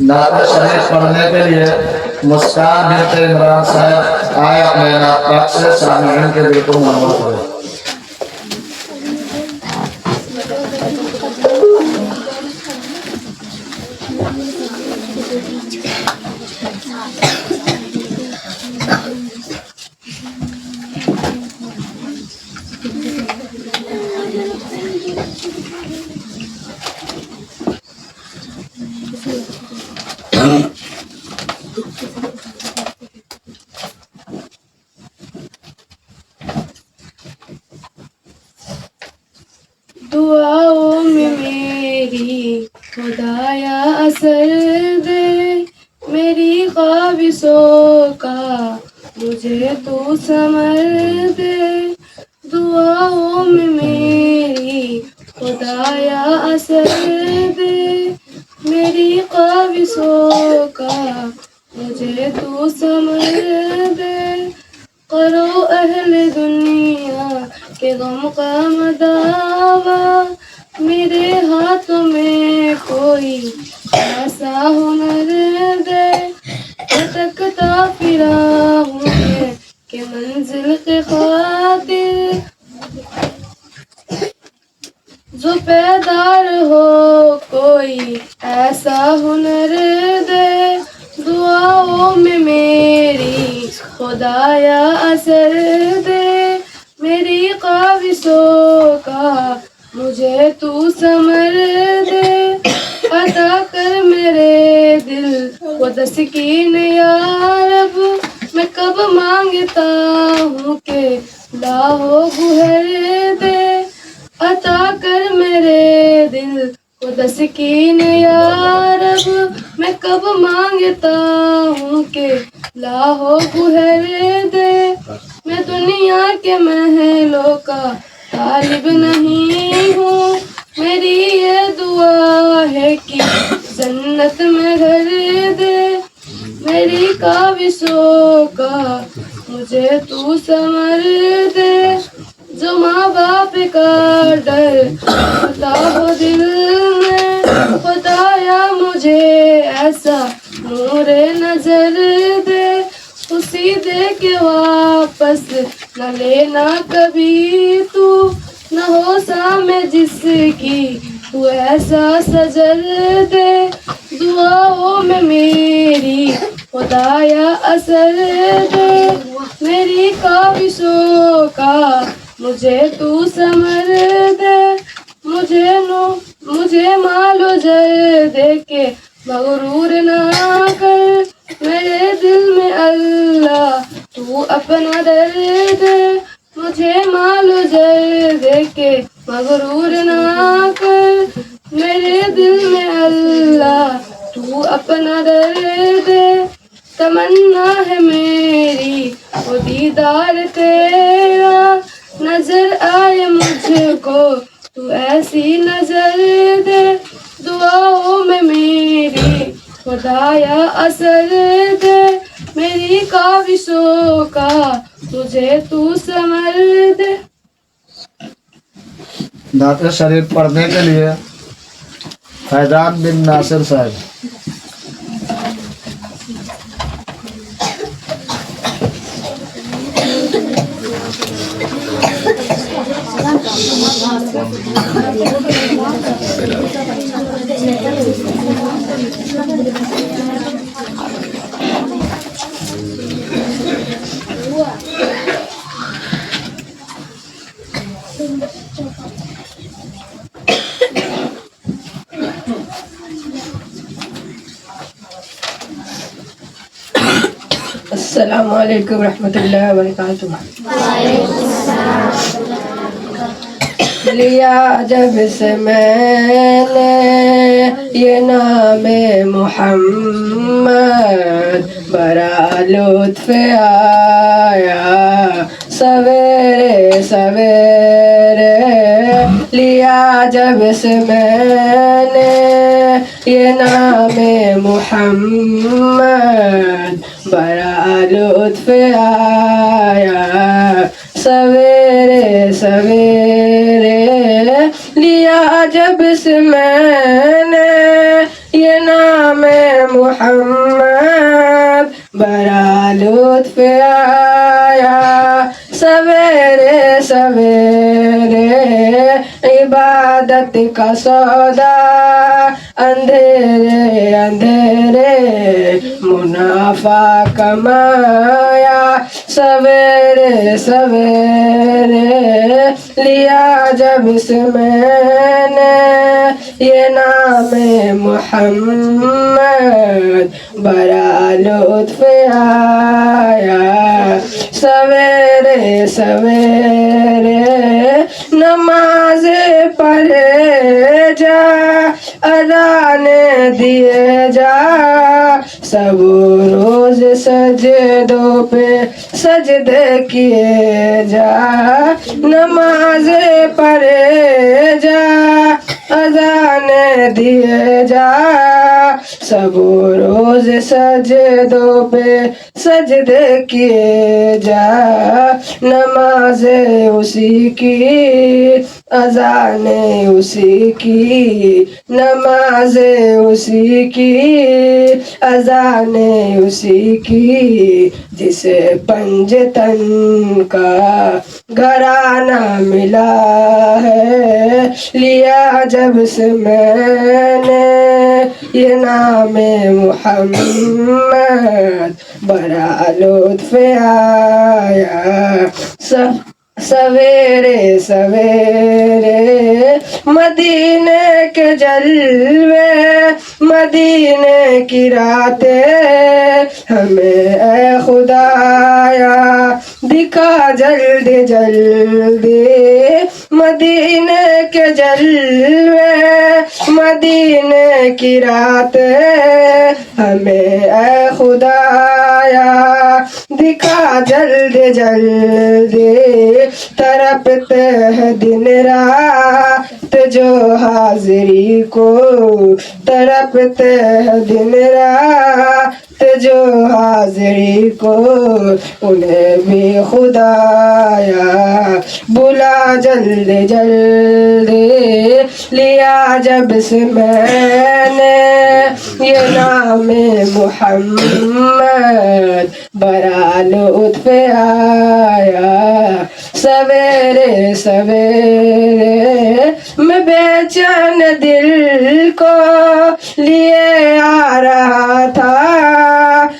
नारा शरीफ पढ़ने के लिए मुस्कान बिनते इमरान साहब आए अपने नापाक से सामने के बिल्कुल मनवा करें। दुआओं में मेरी खुदाया असर दे, मेरी ख्वाहिशों का मुझे तू समर दे। दुआओं में मेरी खुदाया असर दे, मेरी ख्वाहिशों का मुझे तू समर दे। करो अहले दुनिया के गम का मदावा, मेरे हाथों में कोई ऐसा हुनर दे। भटकता फिरा हूँ मैं कि मंजिल के खातिर, जो पैदार हो कोई ऐसा हुनर दे। दुआओं में मेरी खुदाया असर दे, मेरी ख्वाहिशों का मुझे तू समर दे। अता कर मेरे दिल को तस्कीन या रब, मैं कब मांगता हूँ के लाहो गुहर दे। अता कर मेरे दिल को तस्कीन या रब, मैं कब मांगता हूँ के लाहो गुहर दे। मैं दुनिया के महलों का तालिब नहीं हूँ, मेरी ये दुआ है कि जन्नत में घर दे। मेरी ख्वाहिशों का मुझे तू समर दे, जो माँ बाप का डर होता हो दिल में। खुदाया मुझे ऐसा नूर नजर दे, उसी दे के वापस न लेना कभी तू। न हो सामे जिसकी तू ऐसा सजर दे। दुआओं में मेरी खुदाया असर दे, मेरी ख्वाहिशों का मुझे तू समर दे। मुझे मालो जर दे के मगरूर ना कर, मेरे दिल में अल्लाह तू अपना दर्द। मुझे मालो जर दे के मगरूर ना कर, मेरे दिल में अल्लाह तू अपना दर्द। तमन्ना है मेरी वो दीदार तेरा, नजर आए मुझको तू ऐसी नजर दे। दुआओं में मेरी खुदाया असर दे, मेरी ख्वाहिशों का मुझे तू समर दे। नात शरीफ पढ़ने के लिए फैजान बिन नासिर साहब। अस्सलामु अलैकुम रहमतुल्लाहि व बरकातुहू। लिया जब से मैंने ये नाम मोहम्मद, बड़ा लुत्फ आया सवेरे सवेरे। लिया जब से मैंने ये नाम मोहम्मद, बड़ा लुत्फ आया सवेरे सवेरे। लिया जब से मैंने ये नाम मोहम्मद, बड़ा लुत्फ आया सवेरे सवेरे। इबादत का सौदा अंधेरे अंधेरे, मुनाफा कमाया सवेरे सवेरे। लिया जब से मैंने ये नाम मोहम्मद, बड़ा लुत्फ आया सवेरे सवेरे। नमाज पढ़े जा, अज़ान दिए जा, सब रोज सजदों पे सजदे किए जा। नमाज पढ़े जा, अज़ान दिए जा, सब रोज सजदों पे सजदे किए जा। नमाज उसी की, अज़ान उसी की, नमाज उसी की, अज़ान उसी की, जिसे पंजतन का घराना मिला है। लिया जब से मैंने ये नाम मोहम्मद, बड़ा लुत्फ आया सवेरे सवेरे। मदीने के जलवे, मदीने की रातें, हमें ए खुदाया दिखा जल्दी जल्दी। मदीने के जलवे, मदीने की रातें, हमें ए खुदाया दिखा जल्दी जल्दी। तड़पते हैं दिन रात जो हाजिरी को, तड़पते हैं दिन रात जो हाजिरी को, उन्हें भी खुदाया बुला जल्दी जल्दी। लिया जब से मैंने ये नाम मोहम्मद, बड़ा लुत्फ आया सवेरे सवेरे। मैं बेचैन दिल को लिए आ रहा था,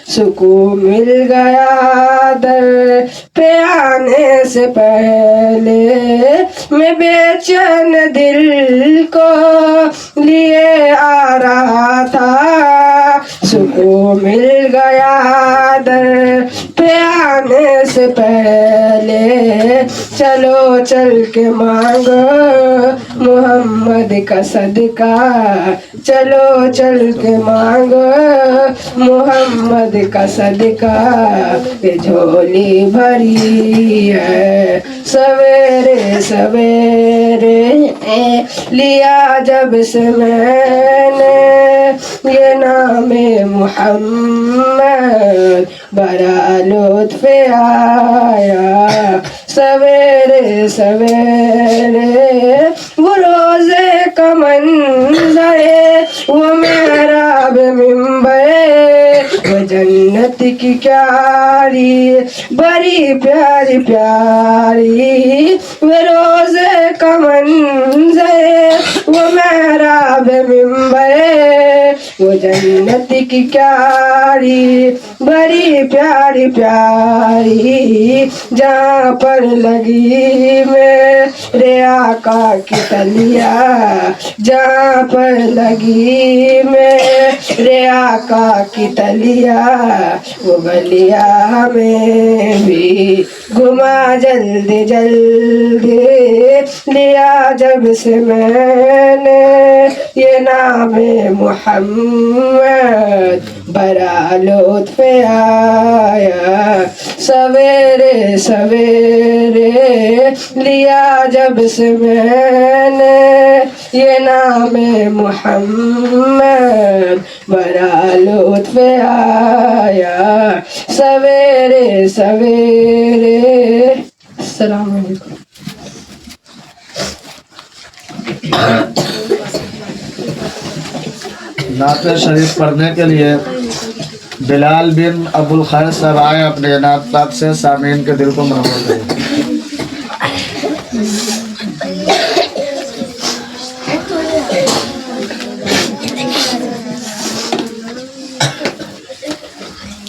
सुकून मिल गया दर पे आने से पहले। मैं बेचैन दिल को लिए आ रहा था, सुकून मिल गया दर पे आने से पहले। चलो चल के मांगो मोहम्मद का सदका, चलो चल के मांगो मोहम्मद का सदका। ये झोली भरी है सवेरे सवेरे। लिया जब से मैंने ये नाम मोहम्मद, बड़ा लुत्फ आया सवेरे सवेरे। वो रोज़े का मंज़रे, वो मेहराब मिंबरे, वो जन्नत की क्यारी बड़ी प्यारी प्यारी। वो रोज़े का मंज़रे, वो मेहराब मिंबरे, वो जन्नत की क्यारी बड़ी प्यारी प्यारी, जहाँ पर लगी मेरे आका की तलिया, जहाँ पर लगी मेरे आका की तलिया, वो गलिया हमें भी घुमा जल्दी जल्दी। लिया जब से मैंने ये नाम मोहम्मद, बड़ा लुत्फ़ आया सवेरे सवेरे। लिया जब से मैंने ये नाम मोहम्मद, बड़ा लुत्फ़ आया सवेरे सवेरे। अस्सलाम वालेकुम। नात शरीफ पढ़ने के लिए बिलाल बिन अबुल खैर साहब आए, अपने नात पाक से सामीन के दिल को मनोर करें।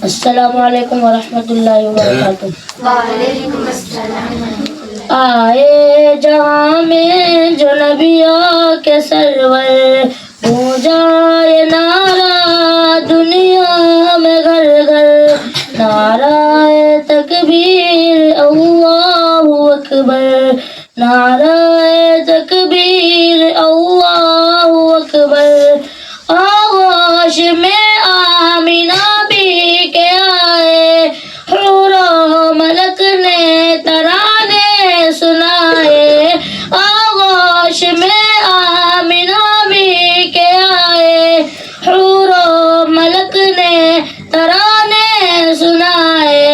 अस्सलामु अलैकुम वरहमतुल्लाहि वबरकातुहू। वालेकुम अस्सलाम। आए जहाँ में जो नबियों के सरवर, गूंजा ये नारा दुनिया में घर घर, नाराए तकबीर अल्लाहु अकबर, नाराए तकबीर अल्लाहु अकबर। आगोश में आमिना भी के आए, हुरो मलक ने तराने सुनाए। आगोश में आमिना भी के आए, हुरो मलक ने तराने सुनाए।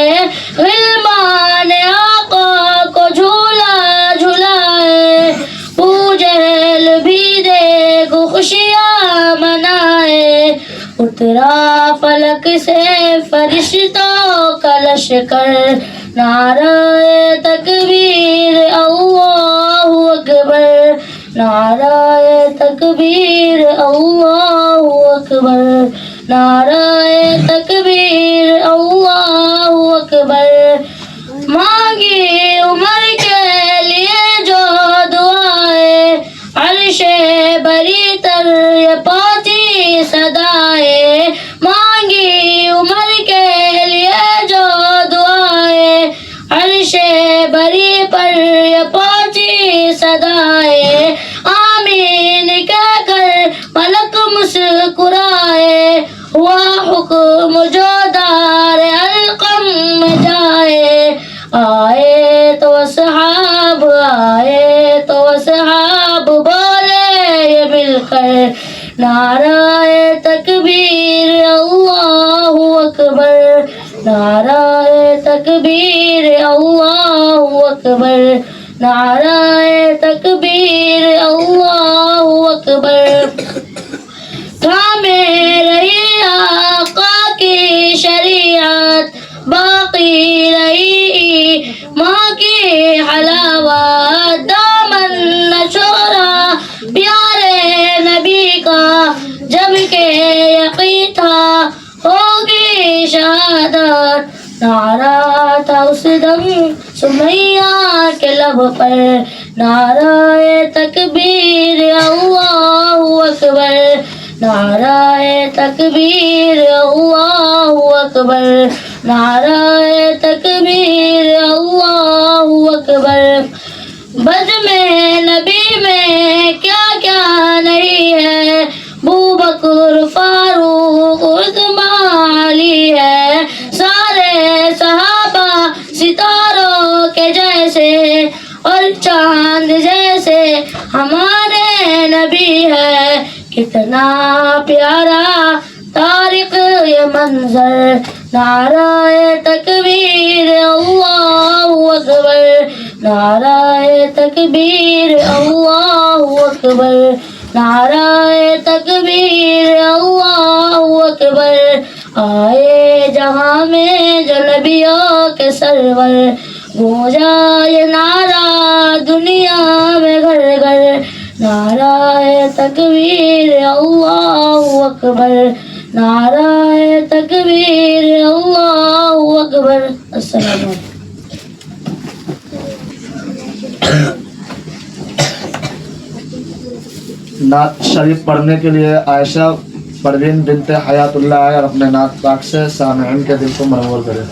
गिलमान आका को झूला झुलाए, पूजल भी देखो खुशियाँ मनाए। उतरा फलक से फरिश्तों का लश्कर, नाराए तकबीर अल्लाहु अकबर, नाराए तकबीर अल्लाहु अकबर, नाराए तकबीर अल्लाहु अकबर। मांगी उम्र के लिए जो दुआएं, अर्शे बरी तर ये पहुंची सदाएं। मांगी उम्र के लिए जो दुआएं, अर्शे बरी पर ये पहुंची सदाएं। आमीन कहकर मलक मुस्कुराए, हुआ हुक्म जो दार अलकम में जाए। आए तो सहाब आए तो सहाब बोले ये मिलकर, नाराए तकबीर अल्लाहु अकबर, नाराए तकबीर अल्लाहु अकबर, नाराए तकबीर अल्लाहु अकबर। थामे रही आका की शरीयत, बाकी रही माँ की हलावत। दामन न छोड़ा प्यारे नबी का, जब के यकीन था होगी शहादत। नारा था उस दम सुमैया के लब पर, नाराए तकबीर अल्लाहु अकबर, नाराए तकबीर अल्लाहु अकबर, नाराए तकबीर अल्लाहु अकबर। बद में नबी में क्या क्या नहीं है, बू बकर फारूक उस्मान अली है। सारे सहाबा सितारों के जैसे और चांद जैसे हमारे नबी है। कितना प्यारा तारिक ये मंजर, नाराए तकबीर अल्लाहु अकबर, नाराए तकबीर अल्लाहु अकबर, नाराए तकबीर अल्लाहु अकबर। आए जहाँ में जो नबियों के सरवर, गूंजा ये नारा दुनिया में घर घर, नाराए तकबीर अल्लाहु अकबर, नाराए तकबीर अल्लाहु अकबर। अस्सलाम वालेकुम। नात शरीफ पढ़ने के लिए आयशा परवीन बिनते हयातुल्लाह आए और अपने नात पाक से सामईन के दिल को मनोवर करें।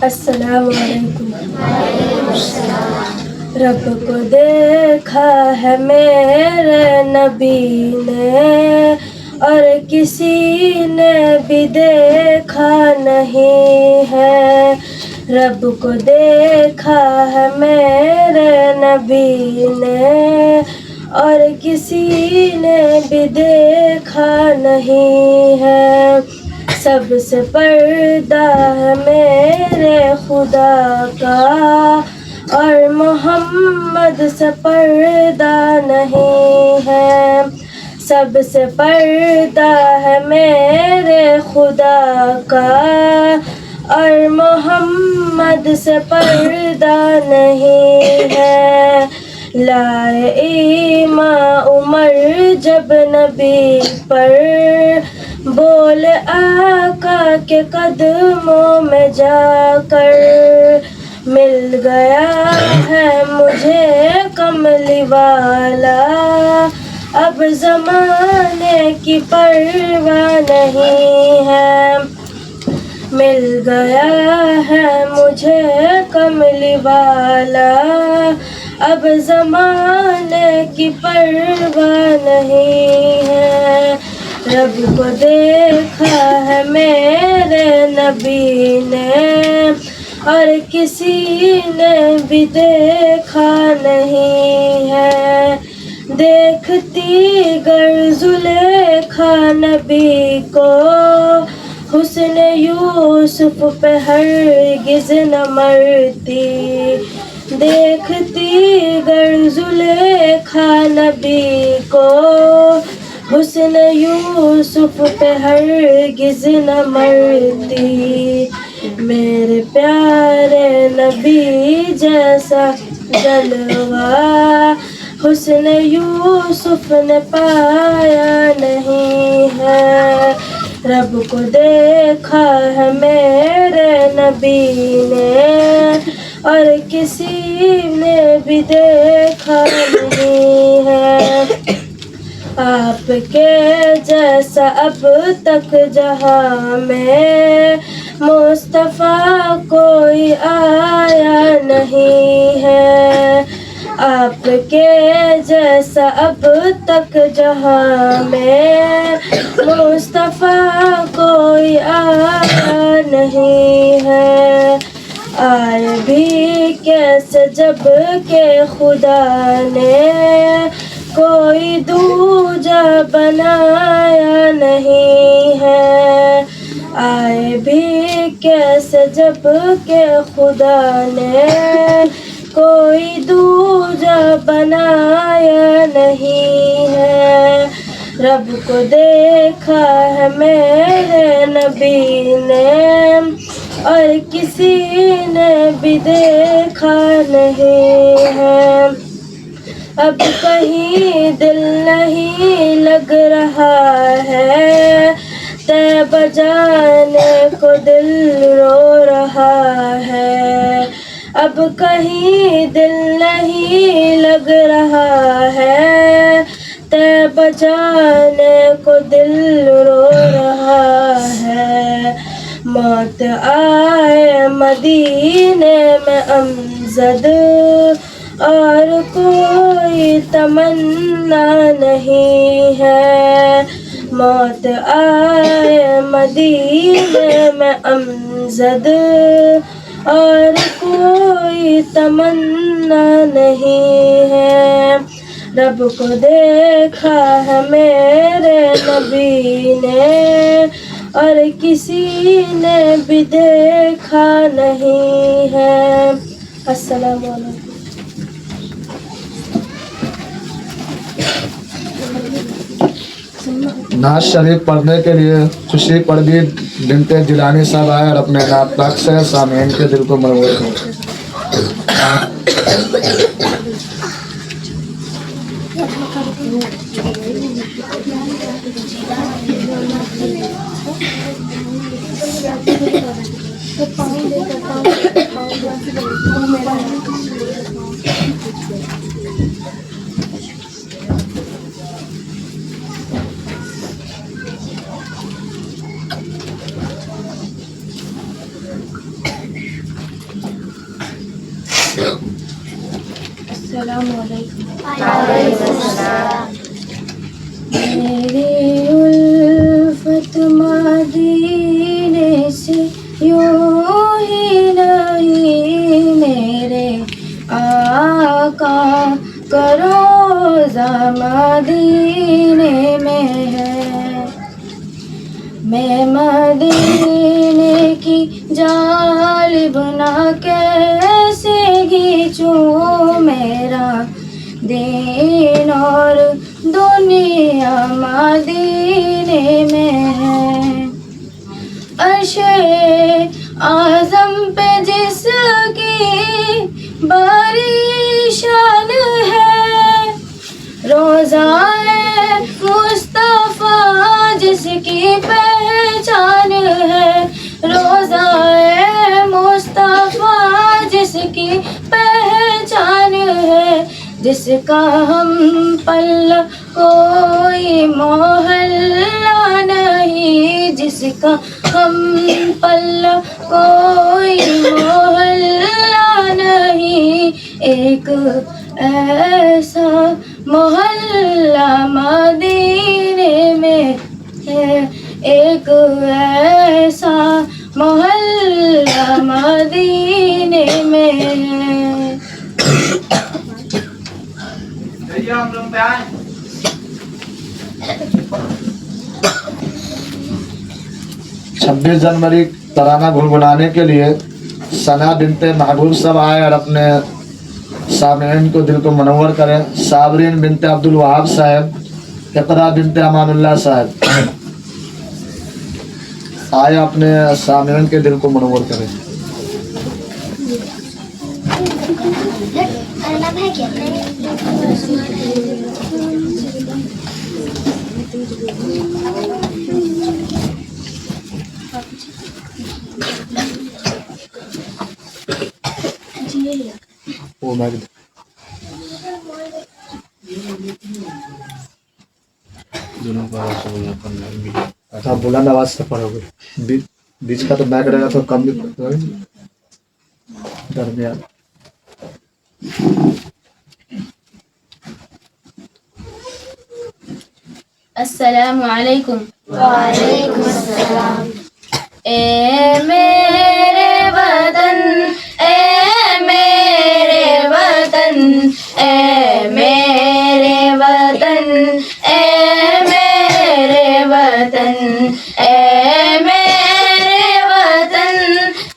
अस्सलाम वालेकुम। रब को देखा है मेरे नबी ने और किसी ने भी देखा नहीं है। रब को देखा है मेरे नबी ने और किसी ने भी देखा नहीं है। सबसे पर्दा है मेरे खुदा का और मोहम्मद से पर्दा नहीं है। सबसे पर्दा है मेरे खुदा का और मोहम्मद से पर्दा नहीं है। लाए ईमान उमर जब नबी पर बोल आका के कदमों में जाकर, मिल गया है मुझे कमली वाला, अब ज़माने की परवाह नहीं है। मिल गया है मुझे कमली वाला, अब ज़माने की परवाह नहीं है। रब को देखा है मेरे नबी ने और किसी ने भी देखा नहीं है। देखती गर जुलेखा नबी को हुस्न यूसुफ पे हरगिज़ न मरती। देखती गर जुलेखा नबी को हुस्न यूसुफ पे हरगिज़ न मरती। मेरे प्यारे नबी जैसा जलवा हुस्न यूसुफ ने पाया नहीं है। रब को देखा है मेरे नबी ने और किसी ने भी देखा नहीं है। आपके जैसा अब तक जहां में मुस्तफ़ा कोई आया नहीं है। आपके जैसा अब तक जहां में मुस्तफ़ा कोई आया नहीं है। आए भी कैसे जब के खुदा ने कोई दूजा बनाया नहीं है। आए भी कैसे जब के खुदा ने कोई दूजा बनाया नहीं है। रब को देखा है मेरे नबी ने और किसी ने भी देखा नहीं है। अब कहीं दिल नहीं लग रहा है, तैबा जाने को दिल रो रहा है। अब कहीं दिल नहीं लग रहा है, तैबा जाने को दिल रो रहा है। मौत आए मदीने में अमजद और कोई तमन्ना नहीं है। मौत आए मदीने में अमजद और कोई तमन्ना नहीं है। रब को देखा है मेरे नबी ने और किसी ने भी देखा नहीं है। अस्सलाम वालेकुम। नाज शरीफ पढ़ने के लिए खुशी परवीन बिनते जिलानी साहब आए और अपने नात पाक से सामीन के दिल को मनोहर करें। मेरी उल्फत मदीने से यूं ही नहीं, मेरे आका का रोज़ा मदीने में है। मैं मदीने की जालिब ना कैसे खींचूं, मेरा दीन और दुनिया मदीने में है। अर्शे आज़म पे जिसकी बड़ी शान है, रोज़ाए मुस्तफ़ा जिसकी पहचान है, रोज़ाए मुस्तफ़ा जिसकी पहचान है, जिसका हम पल्ला कोई मोहल्ला नहीं, जिसका हम पल्ला कोई मोहल्ला नहीं। एक ऐसा मोहल्ला मदीने में है, एक ऐसा मोहल्ला मदीने में है। 26 जनवरी तराना गुनगुनाने के लिए सना बिनते महबूब सब आए और अपने सामीन को दिल को मनोवर करें। साबरीन बिनते अब्दुल वहाब साहब, इकरा बिनते अमानुल्लाह साहब आए, अपने सामीन के दिल को मनोवर करें। वो मैं अच्छा बुलंद आवाज से पढ़ोगे, बीच का तो बैक रहेगा तो कम भी दरमियान। अस्सलामु अलैकुम। वालेकुम अस्सलाम। ए मेरे वतन, ए मेरे वतन, ए मेरे वतन, ए मेरे वतन, ए मेरे वतन,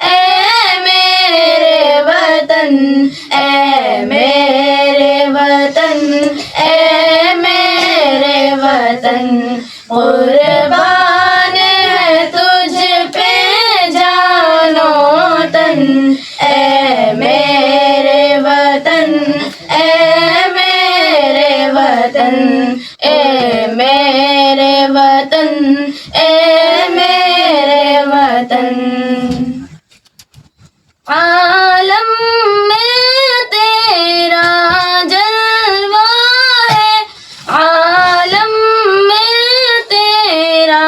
ए मेरे वतन, ए मेरे वतन, ए मेरे वतन, कुर्बान है तुझ पे जानो तन, ए मेरे वतन, ए मेरे वतन, ए मेरे वतन, ए मेरे वतन। आलम में तेरा जलवा है, आलम में तेरा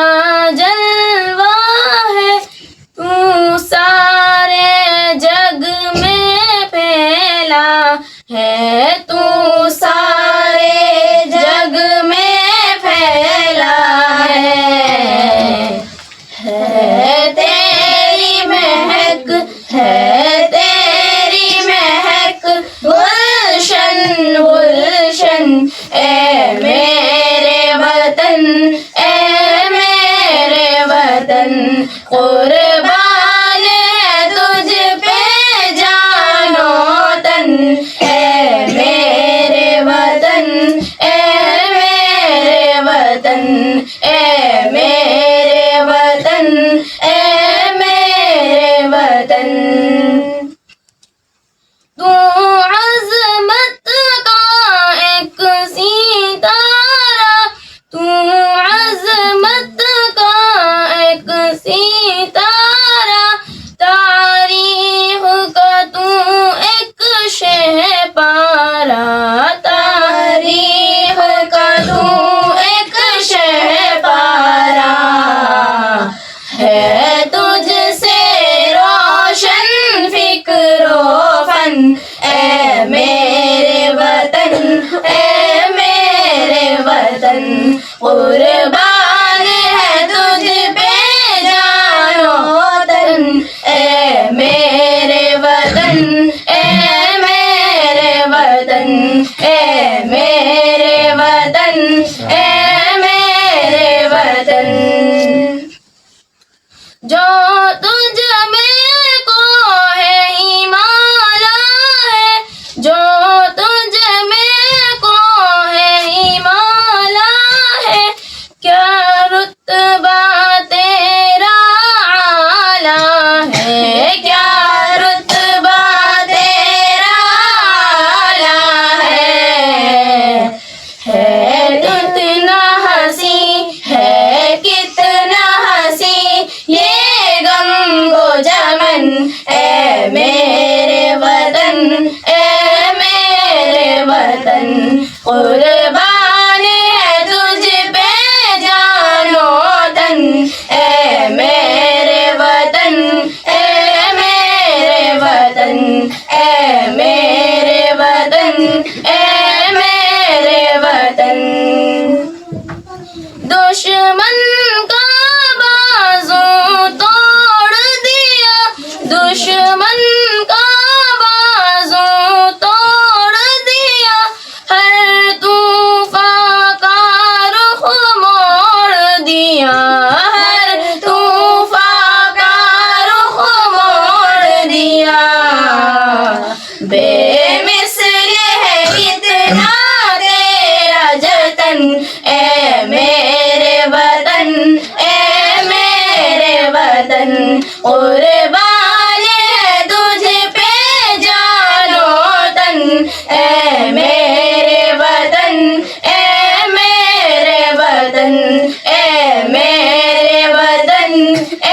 कुर्बान है तुझ पे जानो तन ए मेरे वतन ए मेरे वतन ए मेरे वतन ए मेरे वतन तू अज़मत का एक सितारा तू अज़मत का एक सितारा तारीख का तू एक शहपारा तारीख का तू एक शहपारा है तुझसे रोशन फिक्रो फन ए मेरे वतन ए मेरे वतन कुर्बान है तुझ पे जानो तन ए मेरे वतन ए मेरे वतन ए मेरे वतन ए मेरे वतन जो तुझ में को है हिमालय है जो तुझ में को है हिमालय है क्या रुतबा तेरा आला है क्या रुतबा तेरा आला है कितना हंसी है कितना हंसी ये गंगो जमन ए मेरे वतन ए मेरे वतन कुर्बान है तुझ पे जानो तन ए मेरे वतन ए मेरे वतन ए मेरे वतन ए मेरे वतन दुश्मन का बाजू तोड़ दिया दुश्मन का बाजू तोड़ दिया हर तूफान का रुख मोड़ दिया हर तूफान का रुख मोड़ दिया बेमिसल है इतना तेरा जतन ए मेरे वतन ए मेरे वतन कुर्बान है तुझ पे जानो तन ए मेरे वतन ए मेरे वतन ए मेरे वतन ए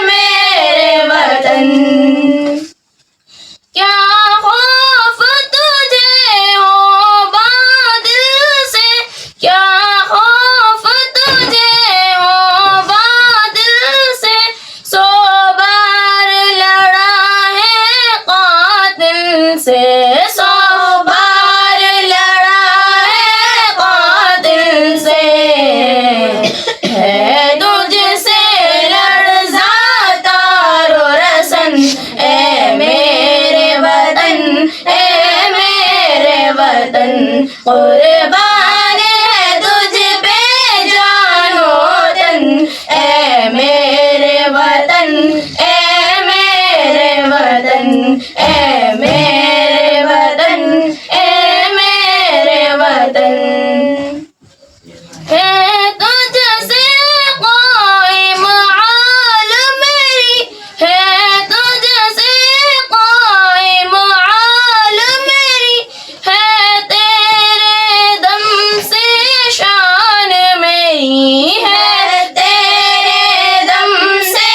मेरे वतन क्या खौफ तुझे हो बादल से क्या खौफ तुझे हो बादल से सौ बार लड़ा है कातिल से सौ बार लड़ा है कातिल से है तुझसे लड़जा तारो रसन ए मेरे वतन ए मेरे वतन कुर्बान है तुझ पे जानो तन ए मेरे वतन ए मेरे वतन ए मेरे वतन ए मेरे वतन है तुझसे कायम आलम मेरी है तुझसे कायम आलम मेरी है तेरे दम से शान मेरी है तेरे दम से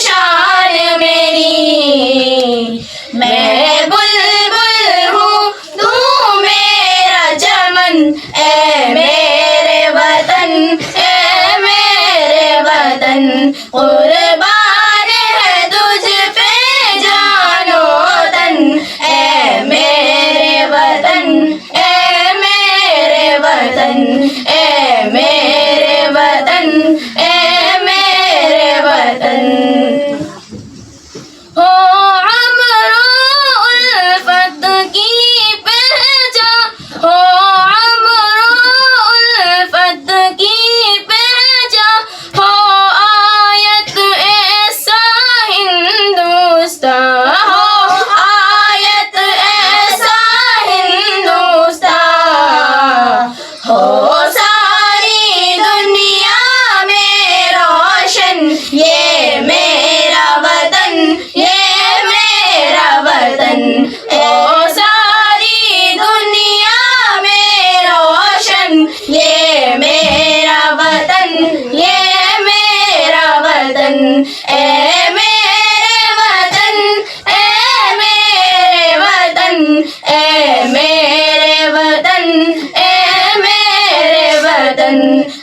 शान मेरी मैं बुलबुल हूँ तू मेरा चमन ए मेरे वतन ए मेरे वतन कुर्बान है तुझ पे जानो तन ए मेरे वतन ए मेरे वतन ए मेरे वतन ए मेरे वतन हो अमरो उल्फत की पहचान हो अमरो उल्फत की पहचान हो आयत ए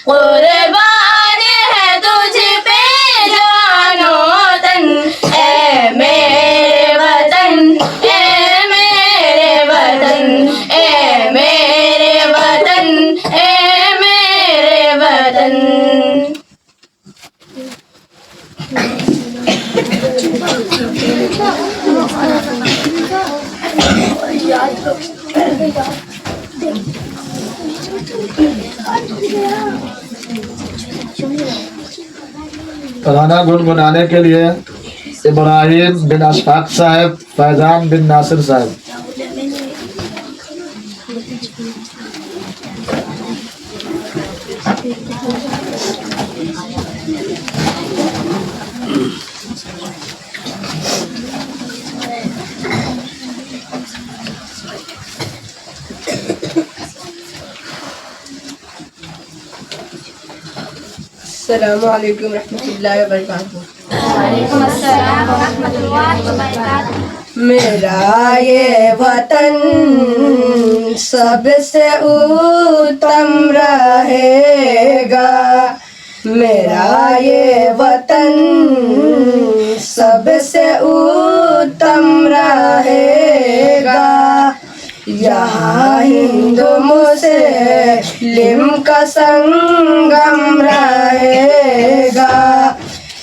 कुर्बान है तुझ पे जानो तन। ए मेरे वतन, ए मेरे वतन, ए मेरे वतन, ए मेरे वतन। तराना गुनगुनाने के लिए इब्राहिम बिन अशफाक साहब, फैजान बिन नासिर साहब। अस्सलामु अलैकुम रहमतुल्लाहि व बरकातुहू। मेरा ये वतन सबसे उत्तम रहेगा। मेरा ये वतन सबसे उत्तम रहेगा। यहाँ हिंदू मुस्लिम का संगम रहेगा।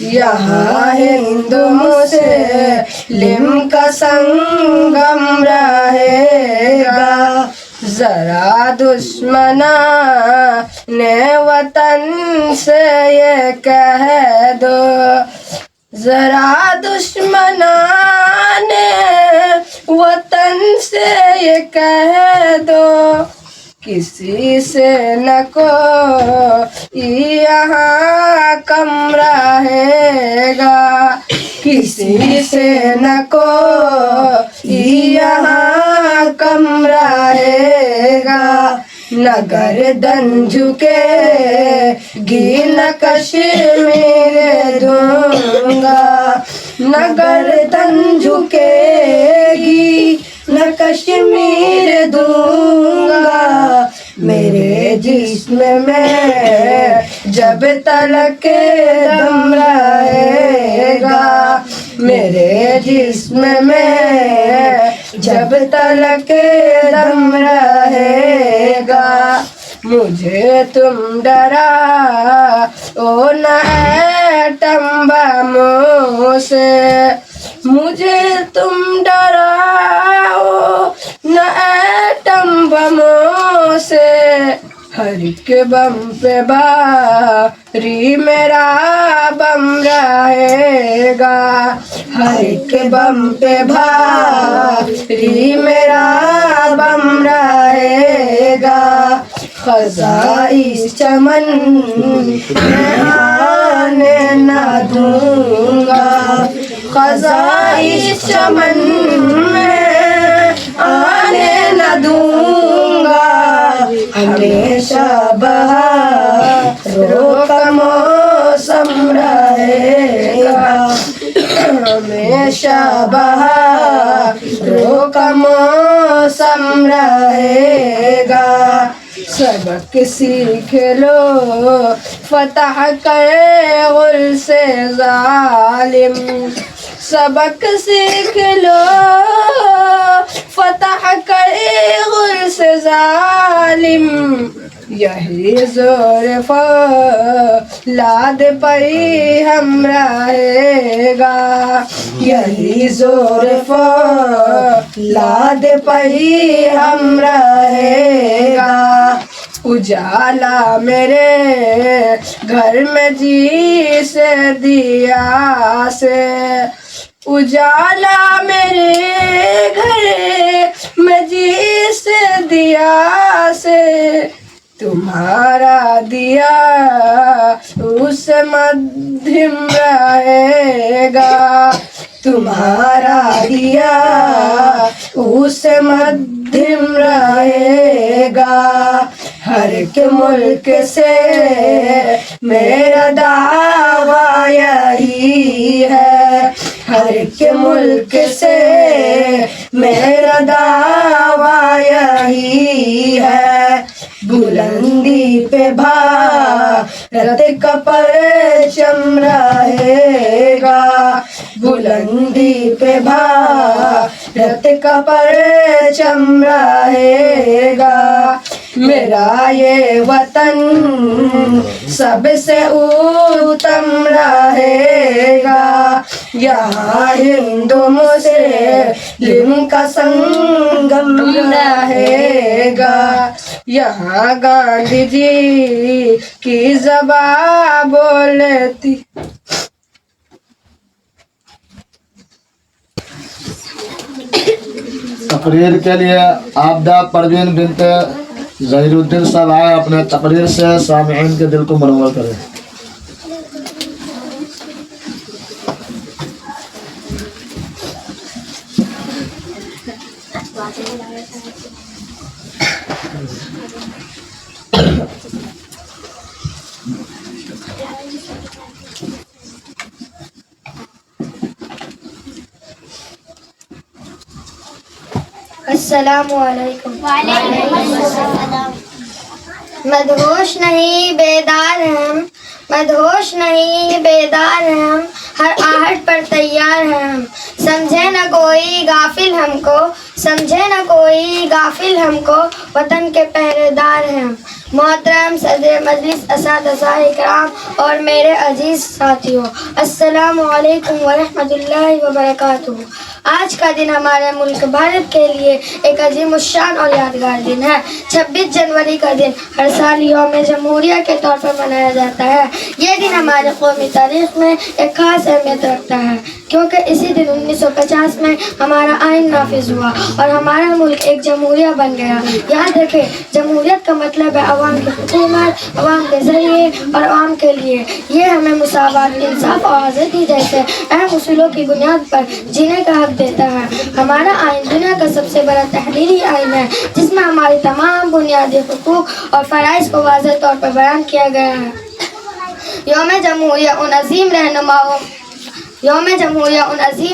यहाँ हिंदू मुस्लिम का संगम रहेगा। जरा दुश्मना ने वतन से ये कह दो, जरा दुश्मना ने वतन से ये कह दो, किसी से न को यहाँ कम रहेगा। किसी से न को यहाँ कम रहेगा। न गर्दन झुकेगी न कश्मीर दूंगा। न गर्दन झुकेगी न कश्मीर दूंगा। मेरे जिस्म में जब तलक दम रहेगा। मेरे जिस्म में जब तलक दम रहेगा। मुझे तुम डरा ओ न एटम बमों से, मुझे तुम डराओ न एटम बमों से। हर एक बम पे बारी मेरा बम रहेगा। हर एक बम पे भारी मेरा बम रहेगा। खज़ा इस चमन में आने न दूंगा। खज़ा इस चमन में आने न दूंगा। हमेशा बहारों का मौसम रहेगा। हमेशा बहारों का मौसम रहेगा। सबक सीख लो फतह करे गुल से जालिम। सबक सीख लो फतह करे गुल से जालिम। यही जोर फौलाद पई हम रहेगा। यही जोर फौलाद पई हम रहेगा। उजाला मेरे घर में जी से दिया से। उजाला मेरे घर में जी से दिया से। तुम्हारा दिया उस मध्यम रहेगा। तुम्हारा दिया उस मध्यम रहेगा। हर एक मुल्क से मेरा दावा यही है। हर एक मुल्क से मेरा दावा यही है। बुलंदी पे भारत का परचम रहेगा, बुलंदी पे भारत का परचम रहेगा। मेरा ये वतन सबसे उत्तम रहेगा, यहाँ हिंदू मुस्लिम का संगम रहेगा, यहाँ गांधी जी की ज़बान बोलती। तकरीर के लिए आबदा परवीन बिनत जहीरुद्दीन साहब आए, अपने तकरीर से सामीन के दिल को मुनव्वर करें। अस्सलामुअलैकुम। मदहोश नहीं बेदार हम, मदहोश नहीं बेदार हम, हर आहट पर तैयार हैं हम। समझे न कोई गाफिल हमको, समझे न कोई गाफिल हमको, वतन के पहरेदार हैं हम। मोहतरम सदर मजलिस, असातिज़ा इकराम और मेरे अजीज़ साथियों, अस्सलामु अलैकुम व रहमतुल्लाहि व बरकातुहू। आज का दिन हमारे मुल्क भारत के लिए एक अजीमुश्शान और यादगार दिन है। 26 जनवरी का दिन हर साल यौम जमहूरिया के तौर पर मनाया जाता है। ये दिन हमारे कौमी तारीख में एक खास अहमियत रखता है, क्योंकि इसी दिन 1950 में हमारा आइन नाफिज हुआ और हमारा मुल्क एक जमहूरिया बन गया। याद रखें, जमहूरियत का मतलब है अवाम की हुकूमत, अवाम के जरिए और अवाम के लिए। ये हमें मुसावात, इंसाफ और आज़ादी जैसे अहम उसूलों की बुनियाद पर जीने का हक देता है। हमारा आइन दुनिया का सबसे बड़ा तहरीरी आइन है, जिसमें हमारी तमाम बुनियादी हुकूक और फ़राइज़ को वाज़ेह तौर पर बयान किया गया है। यौम जमहूरिया उन अजीम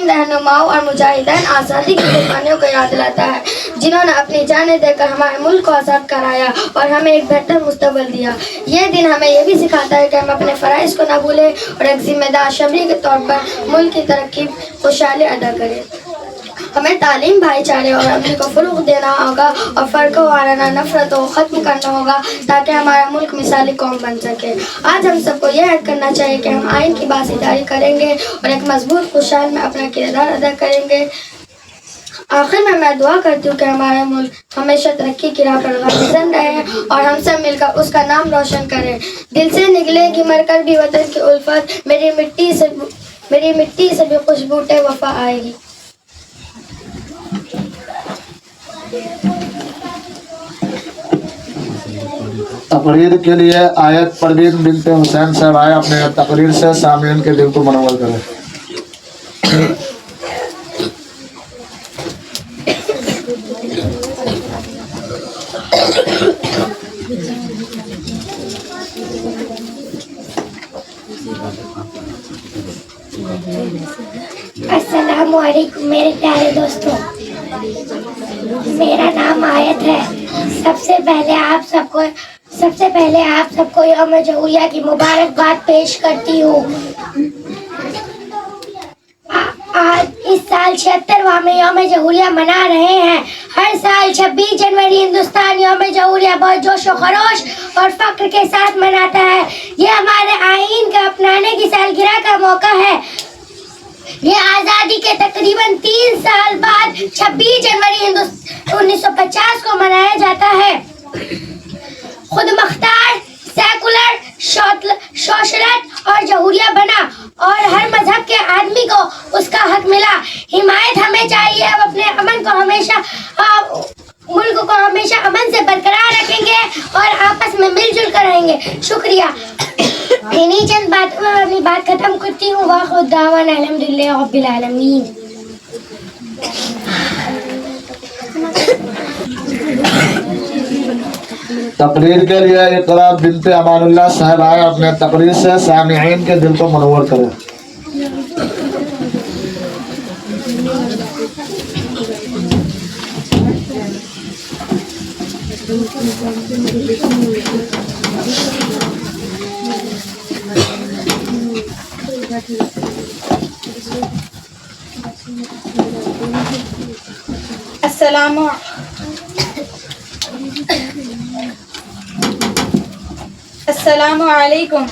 रहनुमाओं और मुजाहिदीन आज़ादी की कुर्बानियों को याद दिलाता है, जिन्होंने अपनी जानें देकर हमारे मुल्क को आज़ाद कराया और हमें एक बेहतर मुस्तकबिल दिया। ये दिन हमें यह भी सिखाता है कि हम अपने फ़राइज़ को न भूलें और एक जिम्मेदार शहरी के तौर पर मुल्क की तरक्की खुशहाली अदा करें। हमें तालीम, भाईचारे और अमन को फ़रोग़ देना होगा और फ़र्क़ वाराना नफ़रत को ख़त्म करना होगा, ताकि हमारा मुल्क मिसाली कौम बन सके। आज हम सबको यह ऐड करना चाहिए कि हम आइन की बासीदारी करेंगे और एक मजबूत खुशहाल में अपना किरदार अदा करेंगे। आखिर में मैं दुआ करती हूँ कि हमारा मुल्क हमेशा तरक्की की राह पर गामज़न रहे और हम सब मिलकर उसका नाम रोशन करें। दिल से निकलेगी मरकर भी वतन की उल्फत, मेरी मिट्टी से भी खुशबूटे वफ़ा आएगी। तकरीर के लिए आयत परवीन बिनते हुसैन साहब आए, अपने तकरीर से सामीन के दिल को मुनव्वर करें। अस्सलामु अलैकुम मेरे प्यारे दोस्तों, मेरा नाम आयत है। सबसे पहले आप सबको यौम जमहूरिया की मुबारकबाद पेश करती हूँ। आज इस साल 76वां में यौम जमहूरिया मना रहे हैं। हर साल 26 जनवरी हिंदुस्तान यौम जमहूरिया बहुत जोश व खरोश और फख्र के साथ मनाता है। ये हमारे आईन के अपनाने की सालगिरह का मौका है। ये आज़ादी के तकरीबन 3 साल बाद 26 जनवरी 1950 को मनाया जाता है। खुद मुख्तार, सेकुलर, सोशलिस्ट और जमहूरिया बना और हर मजहब के आदमी को उसका हक मिला। हिमायत हमें चाहिए, अब अपने अमन को हमेशा मुल्क को हमेशा अमन से बरकरार रखेंगे और आपस में मिलजुल कर रहेंगे। शुक्रिया। इन्हीं चंद बातों में अपनी बात खत्म करती हूँ। वाखिर दावाना अल्हम्दुलिल्लाह रब्बिल आलमीन। तकरीर के लिए इकरा बिनते अमानुल्लाह साहब आए, अपने तकरीर से सामीन के दिल को मुनव्वर करें। अस्सलामु अलैकुम।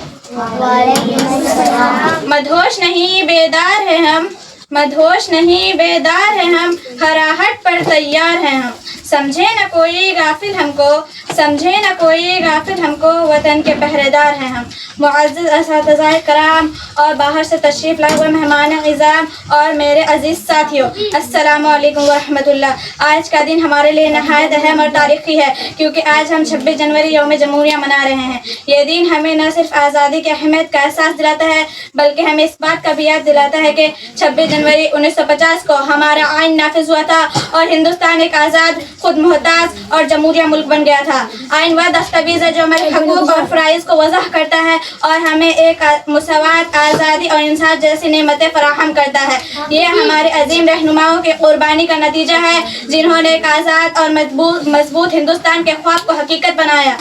मदहोश नहीं बेदार है हम, मदहोश नहीं बेदार है हम, हर आहट पर तैयार हैं हम। समझे न कोई गाफिल हमको, समझे न कोई गाफिल हमको, वतन के पहरेदार हैं हम। मुअज़्ज़ज़ असातिज़ाए कराम और बाहर से तशरीफ़ लाए हुए मेहमान इज़ाम और मेरे अज़ीज़ साथियों, अस्सलामु अलैकुम व रहमतुल्लाह। आज का दिन हमारे लिए नहायत अहम और तारीख़ी है, क्योंकि आज हम 26 जनवरी यौम जमहूरिया मना रहे हैं। ये दिन हमें न सिर्फ आज़ादी की अहमियत का एहसास दिलाता है, बल्कि हमें इस बात का भी याद दिलाता है कि 26 जनवरी 1950 को हमारा आइन नाफिज हुआ था और हिंदुस्तान एक आज़ाद, खुद मुहताज और जमहूरिया मुल्क बन गया था। आइन वह दस्तावेज़ है जो हमारे हकूक़ और फ़राइज़ को वज़ाह करता है और हमें एक मुसावात, आज़ादी और इंसाफ जैसी नेमतें फराहम करता है। ये हमारे अजीम रहनुमाओं की कुर्बानी का नतीजा है, जिन्होंने एक आज़ाद और मजबूत हिंदुस्तान के ख्वाब को हकीकत बनाया।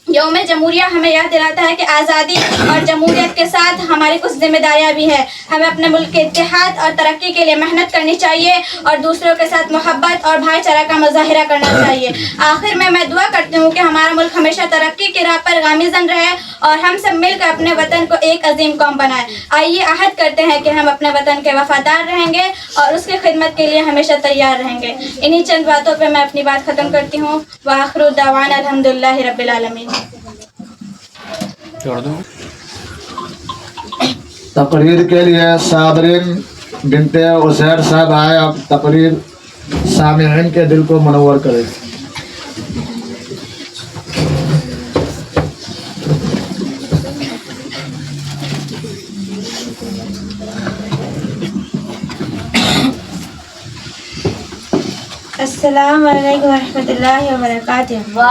यौम जमहूरिया हमें याद दिलाता है कि आज़ादी और जमहूरियत के साथ हमारी कुछ जिम्मेदारियां भी हैं। हमें अपने मुल्क के इत्तेहाद और तरक्की के लिए मेहनत करनी चाहिए और दूसरों के साथ मोहब्बत और भाईचारा का मुजाहिरा करना चाहिए। आखिर में मैं दुआ करती हूँ कि हमारा मुल्क हमेशा तरक्की की राह पर गामिज़न रहे और हम सब मिलकर अपने वतन को एक अजीम कौम बनाए। आइए अहद करते हैं कि हम अपने वतन के वफादार रहेंगे और उसकी खिदमत के लिए हमेशा तैयार रहेंगे। इन्हीं चंद बातों पर मैं अपनी बात ख़त्म करती हूँ। व आखिरु दावाना अल्हम्दुलिल्लाहि रब्बिल आलमीन। तकरीर के लिए साबरीन बिनते उज़ैर साहब आए। अब तकरीर सामिईन के दिल को मनव्वर करे। अस्सलामु अलैकुम व रहमतुल्लाहि व बरकातुहू।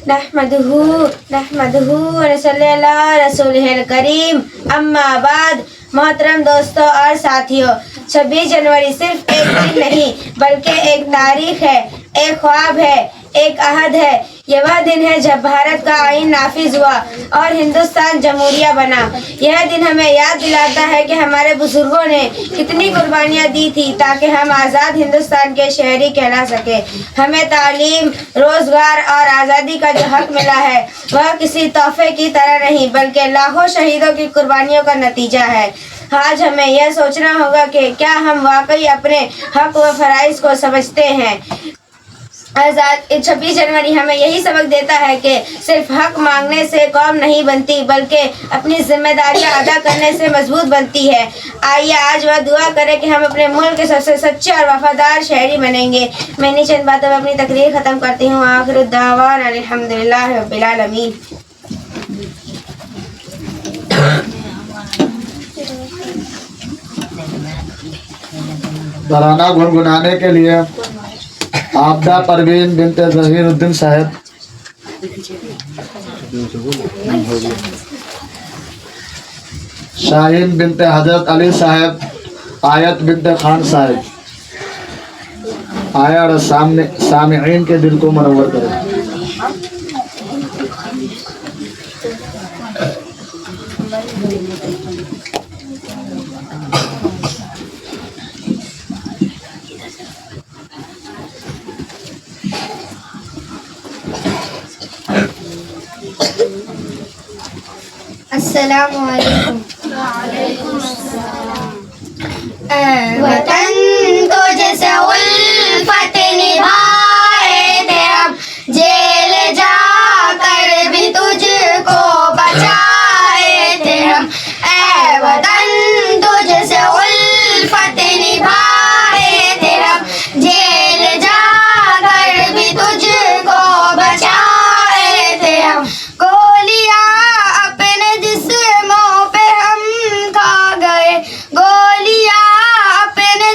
नहमदुहू व नसल्ली अला रसूलिहिल करीम। अम्मा बाद। मोहतरम दोस्तों और साथियों, 26 जनवरी सिर्फ एक दिन नहीं बल्कि एक तारीख है, एक ख्वाब है, एक अहद है। यह वह दिन है जब भारत का आइन नाफिज हुआ और हिंदुस्तान जमहूरिया बना। यह दिन हमें याद दिलाता है कि हमारे बुजुर्गों ने कितनी कुर्बानियाँ दी थी ताकि हम आज़ाद हिंदुस्तान के शहरी कहला सके। हमें तालीम, रोज़गार और आज़ादी का जो हक मिला है वह किसी तोहफे की तरह नहीं बल्कि लाखों शहीदों की कुर्बानियों का नतीजा है। आज हमें यह सोचना होगा कि क्या हम वाकई अपने हक व फ़राइज़ को समझते हैं। 26 जनवरी हमें यही सबक देता है कि सिर्फ हक मांगने से कौम नहीं बनती बल्कि अपनी जिम्मेदारियां अदा करने से मजबूत बनती है। आइए आज वह दुआ करें कि हम अपने मुल्क के सबसे सच्चे और वफादार शहरी बनेंगे। मैं इन चंद बातों में अपनी तकरीर ख़त्म करती हूँ। आखिर दावाना अल्हम्दुलिल्लाहि रब्बिल आलमीन। तराना गुनगुनाने के लिए आबदा परवीन बिनते ज़हीरुद्दीन साहब, शाहीन बिनते हजरत अली साहब, आयत बिनते खान साहब आया और सामिईन के दिल को मनव्वर करें। अस्सलामु अलैकुम। वतन तुझसे उल्फत निभाए थे हम, जेल जाकर भी तुझको बचाए थे हम। ऐ वतन तुझसे उल्फत निभाए थे हम, जेल जाकर भी तुझको बचाए थे हम। गोलियां अपने जिस्मों पे हम खा गए, गोलियां अपने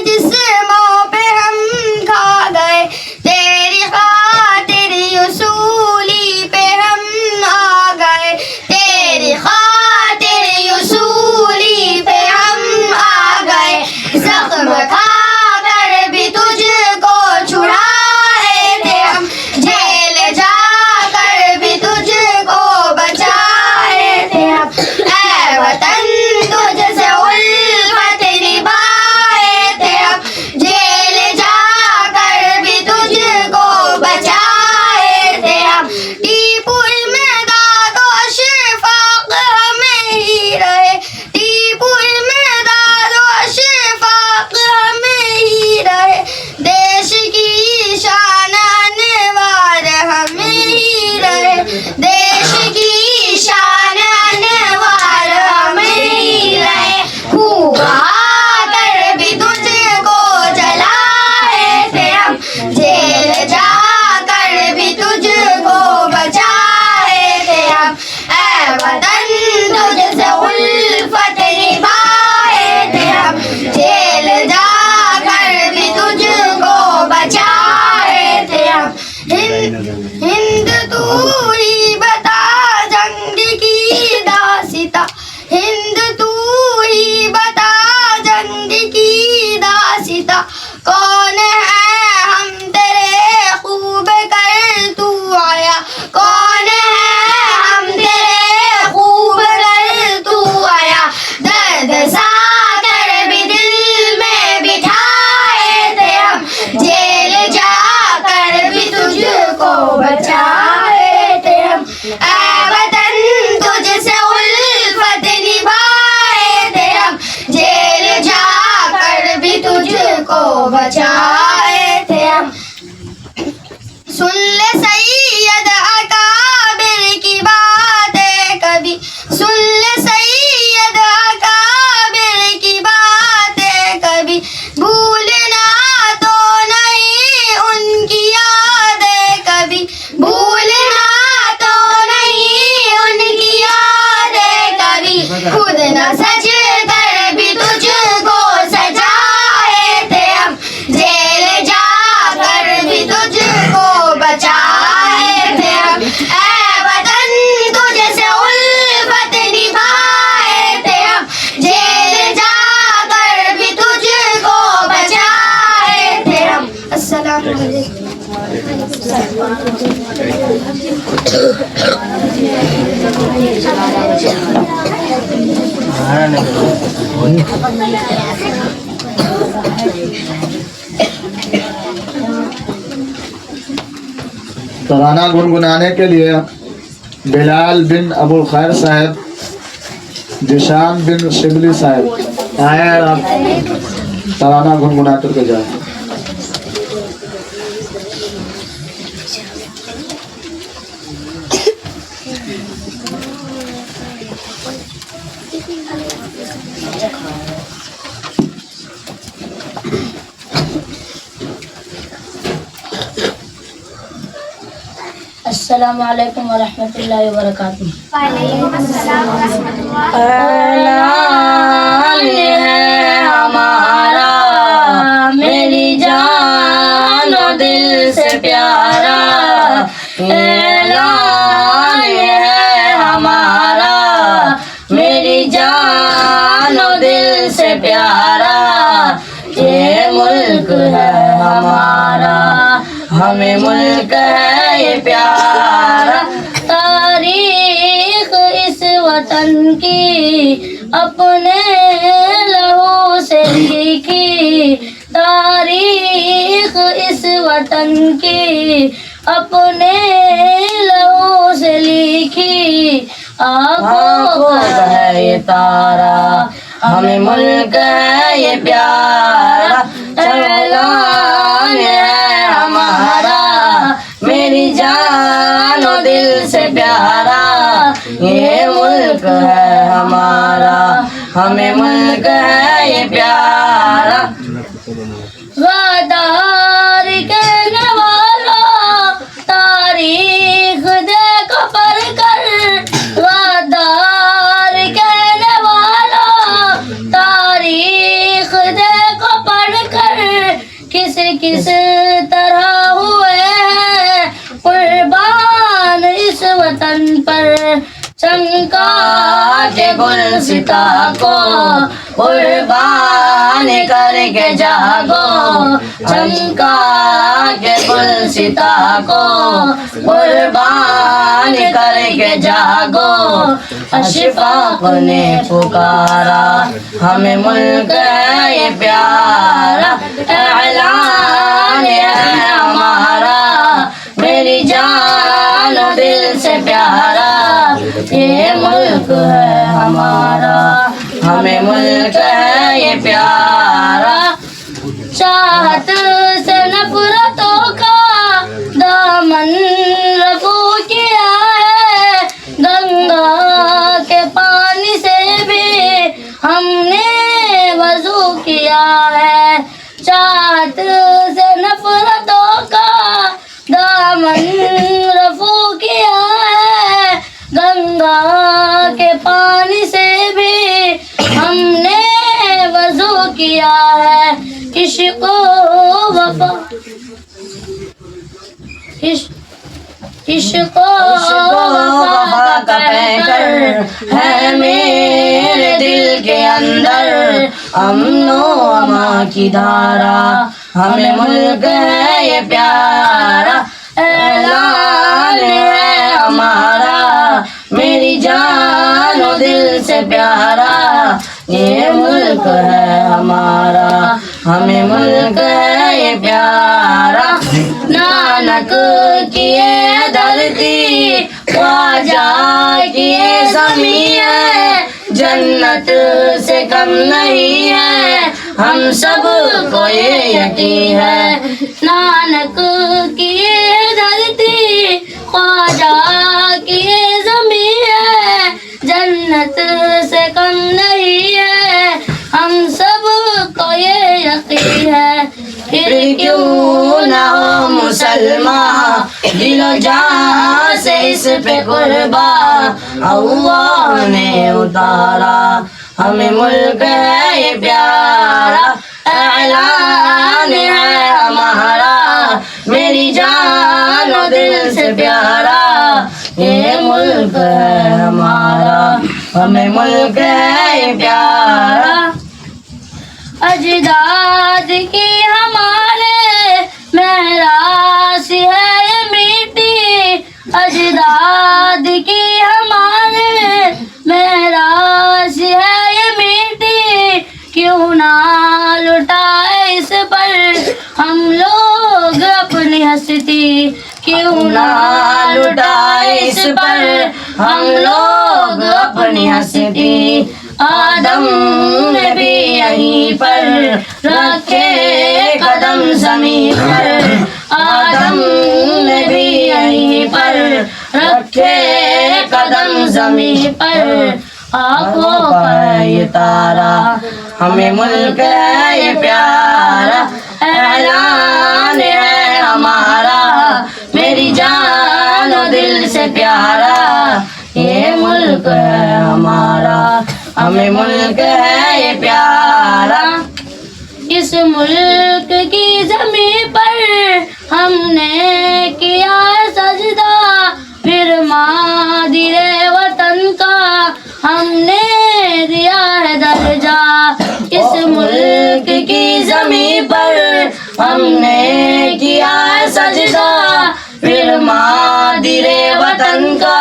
टीपुर में दादो शिफाक हमें ही रहे, टीपुर में दादो शिफाक हमें ही रहे, देश की शान अनवार हमें ही रहे, देश की शान अनवार हमें ही रहे। हुआ कर भी तुझको जलाए थे हम, जेल जाकर भी तुझको बचाए थे हम, ऐ वतन तुझसे उल्फत निभाए थे हम, जेल जाकर भी तुझको बचाए थे हम। हिंद तू ही बता जंग की दास्तां, हिंद तू ही बता जंग की दास्तां, कौन है हम तेरे खूब कर तू आया, कौन है हम तेरे खूब कर तू आया, दर्द साकर भी दिल में बिठाए थे हम, जेल जाकर भी तुझको बचाए थे हम, ऐ वतन तुझसे उल्फत निभाए थे हम, जेल जाकर भी तुझको बचाए थे हम। सुन ले सैयद अकाबिर की बातें कभी, सुन ले सैयद अकाबिर की बातें कभी, भूलना तो नहीं उनकी यादें कभी, भूलना तो नहीं उनकी यादें कभी, खुद न सज कर भी तुझको सजाए थे हम, जेल जाकर भी तुझको बचाए थे हम, ऐ वतन तुझसे उल्फत निभाए थे हम, जेल जाकर भी तुझको बचाए थे हम। अस्सलाम वालेकुम। तराना गुनगुनाने के लिए बिलाल बिन अबुल खैर साहब, जिशान बिन शिबली साहब आए और आप तराना गुनगुना करके जाए। अस्सलाम वालेकुम वरहमतुल्लाहि वबरकातुहू। ऐलान है हमारा मेरी जान और दिल से प्यारा, ऐलान है हमारा मेरी जान और दिल से प्यारा, ये मुल्क है हमारा हमें मुल्क है ये प्यारा, तारीख इस वतन की अपने लहू से लिखी, तारीख इस वतन की अपने लहू से लिखी, आँखों का है ये तारा हमें मुल्क है ये प्यारा, ऐलान है हमारा मेरी जान और दिल से प्यारा, ये मुल्क है हमारा हमें मुल्क है ये प्यारा। गद्दार कहने वालों तारीख देखो पढ़ कर, गद्दार कहने वालों तारीख देखो पढ़ कर, किस किस तरह हुए हैं कुर्बान इस वतन पर, चमका के गुलसिता को कुर्बान करके जागो, चमका के गुलसिता को कुर्बान करके जागो, अशफाक ने पुकारा हमें मुल्क है ये प्यारा, ऐलान है हमारा मेरी जान जानो दिल से प्यारा, ये मुल्क है हमारा, हमें मुल्क है ये प्यारा। चाहत से नफरतों का दामन रफू किया है, गंगा के पानी से भी हमने वजू किया है। चाहत से नफरतों का दामन रफू किया है, गंगा के पानी से भी हमने वजू किया है। इश्क वफा इश्क वफा का पैकर है मेरे दिल के अंदर, अमनो अमा की धारा, हमें मुल्क है ये प्यारा। ऐलान है हमारा, मेरी जानो दिल से प्यारा, ये मुल्क है हमारा, हमें मुल्क है ये प्यारा। नानक की ये धरती, ख्वाजा की ये ज़मीं है, जन्नत से कम नहीं है, हम सब को ये यकीन है। नानक की ये धरती, ख्वाजा की ये ज़मीं है, जन्नत से कम नहीं है, हम सब को ये यकीन है। फिर क्यों ना हो मुसलमान दिलो जान से इस पे कुर्बा, अल्लाह ने उतारा, हमें मुल्क है ये प्यारा। ऐलान है हमारा, मेरी जान और दिल से प्यारा, ये मुल्क है हमारा, हमें मुल्क है ये प्यारा। अजदाद की हमारे मेरास है ये मीठी, अजदाद की हमारे मेरास है ये मीठी, क्यों ना लुटाए इस पर हम लोग अपनी हस्ती, क्यों ना लुटाए इस पर हम लोग अपनी हस्ती। आदम ने भी यहीं पर रखे कदम ज़मीन पर, आदम ने भी यहीं पर रखे कदम ज़मीन पर। आँखों का ये तारा, हमें मुल्क है ये प्यारा। ऐलान है हमारा, मेरी जान और दिल से प्यारा, ये मुल्क है हमारा, हमें मुल्क है ये प्यारा। इस मुल्क की ज़मीं पर हमने किया सजदा, फिर मादिरे वतन का हमने दिया है दर्जा। इस मुल्क की ज़मीं पर हमने किया सजदा, फिर मादिरे वतन का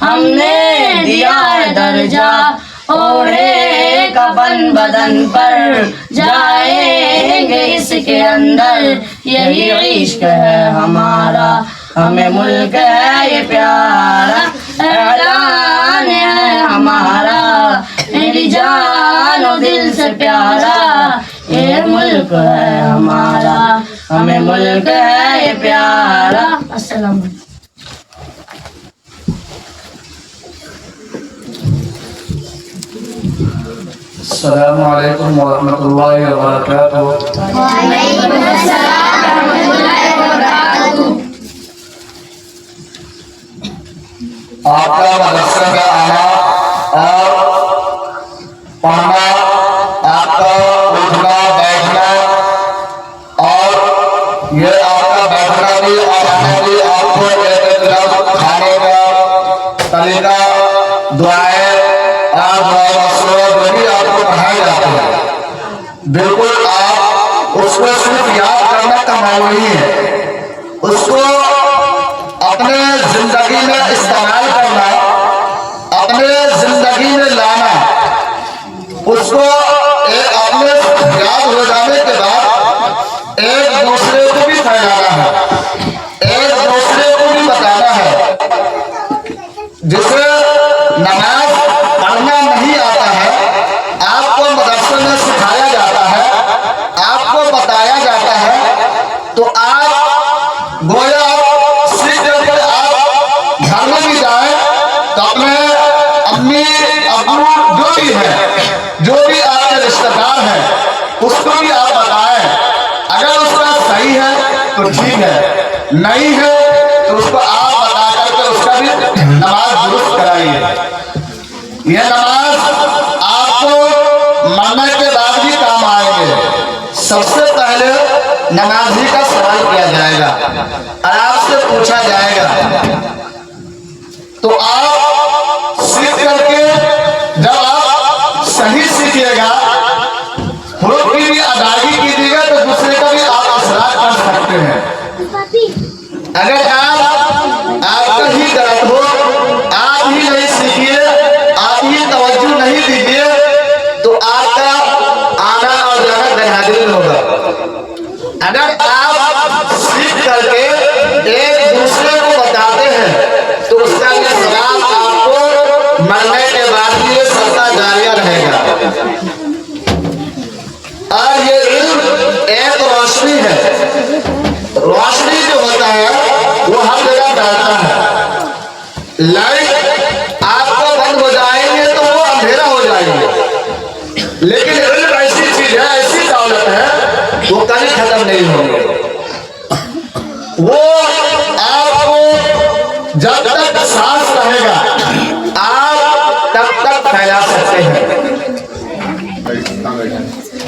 हमने दिया है दर्जा। ओढ़े कफन बदन पर जाएंगे इसके अंदर, यही इश्क है हमारा, हमें मुल्क है ये प्यारा। ऐलान है हमारा, मेरी जान और दिल से प्यारा, ये मुल्क है हमारा, हमें मुल्क है ये प्यारा। अस्सलाम वालेकुम। अस्सलामु अलैकुम वरहमतुल्लाहि वबरकातुहू। आपका मदरसा का आना और पढ़ना, आपका उठना बैठना और ये आपका बैठना भी और आना भी, आपको एक खाने का तरीका, दुआएं आपको पढ़ाई जाती है। बिल्कुल आप उसको सिर्फ याद करना का मामला नहीं है, उसको अपने जिंदगी में इस्तेमाल करना, अपने जिंदगी में लाना, उसको अपने याद हो जाने के बाद एक दूसरे को भी फैलाना है, एक दूसरे को भी बताना है जिसे नमाज पढ़ना नहीं आता है, आपको मदरसे में सिखाया जाता है, आपको बताया जाता है, तो आप गोया सीख करके आप घर में भी जाए तो अपने अम्मी अबू जो भी है, जो भी आपके रिश्तेदार हैं, उसको भी आप बताएं। अगर उसका सही है तो ठीक है, नहीं है तो उसको आप बता करके उसका भी नमाज दुरुस्त कराइए। यह नमाज आपको मरने के बाद भी काम आएंगे। सबसे पहले नमाजी का सवाल किया जाएगा और आपसे पूछा जाएगा, तो आप सीख करके जब आप सही सीखिएगा, हुरूफ की भी अदायगी कीजिएगा, तो दूसरे का भी आप असरार कर सकते हैं। अगर आपका ही गलत हो, आप ही नहीं सीखिए, आप ही तवज्जो नहीं दीजिए, तो आपका आना और जाना गैरहाजिर होगा। अगर आप सीख करके एक दूसरे को बताते हैं तो उसका भी सवाब आपको मरने के बाद भी ये सदका जारिया रहेगा। और ये इल्म एक रोशनी है, रोशनी जो होता है वो हर जगह डालता है। लाइट आपको बंद हो जाएंगे तो वो अंधेरा हो जाएंगे, लेकिन इल्म ऐसी चीज है, ऐसी दौलत है, वो कभी खत्म नहीं होगी। वो आपको जब तक सांस रहेगा आप तब तक फैला सकते हैं।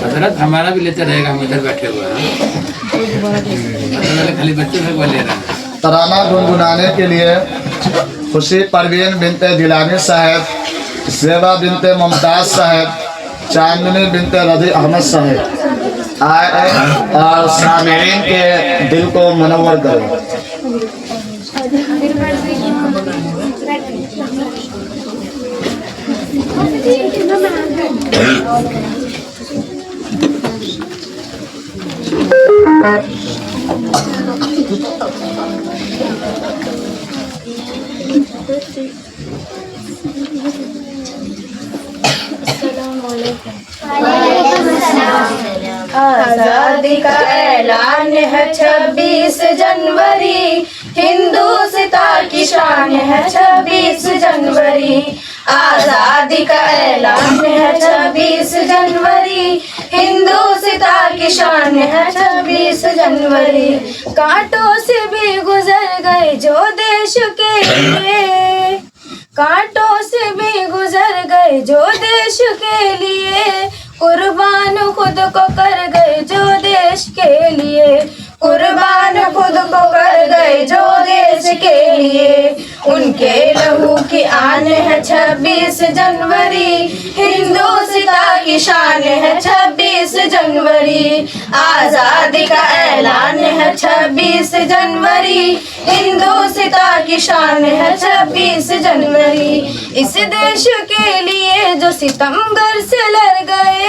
हजरत हमारा भी लेते रहेगा, हम इधर बैठे हुए हैं, खाली बच्चे से ले रहे हैं। तराना गुनगुनाने के लिए खुशी परवीन बिनते दिलानी साहब, सेवा बिनते मुमताज साहब, चांदनी बिनते रजी अहमद साहब आए और सामईन के दिल को मुनव्वर करें। आजादी का ऐलान है 26 जनवरी, हिंदुस्ता की शान है 26 जनवरी। आजादी का ऐलान है 26 जनवरी, हिंदुस्ता की शान है 26 जनवरी। कांटों से भी गुजर गए जो देश के लिए, कांटों से भी गुजर गए जो देश के लिए, कुर्बान खुद को कर गए जो देश के लिए, कुर्बान खुद को कर गए जो देश के लिए। उनके लहू की आन है 26 जनवरी, हिंदुस्ता की शान है 26 जनवरी। आजादी का ऐलान है 26 जनवरी, हिंदुस्ता की शान है 26 जनवरी। इस देश के लिए जो सितमगर से लड़ गए,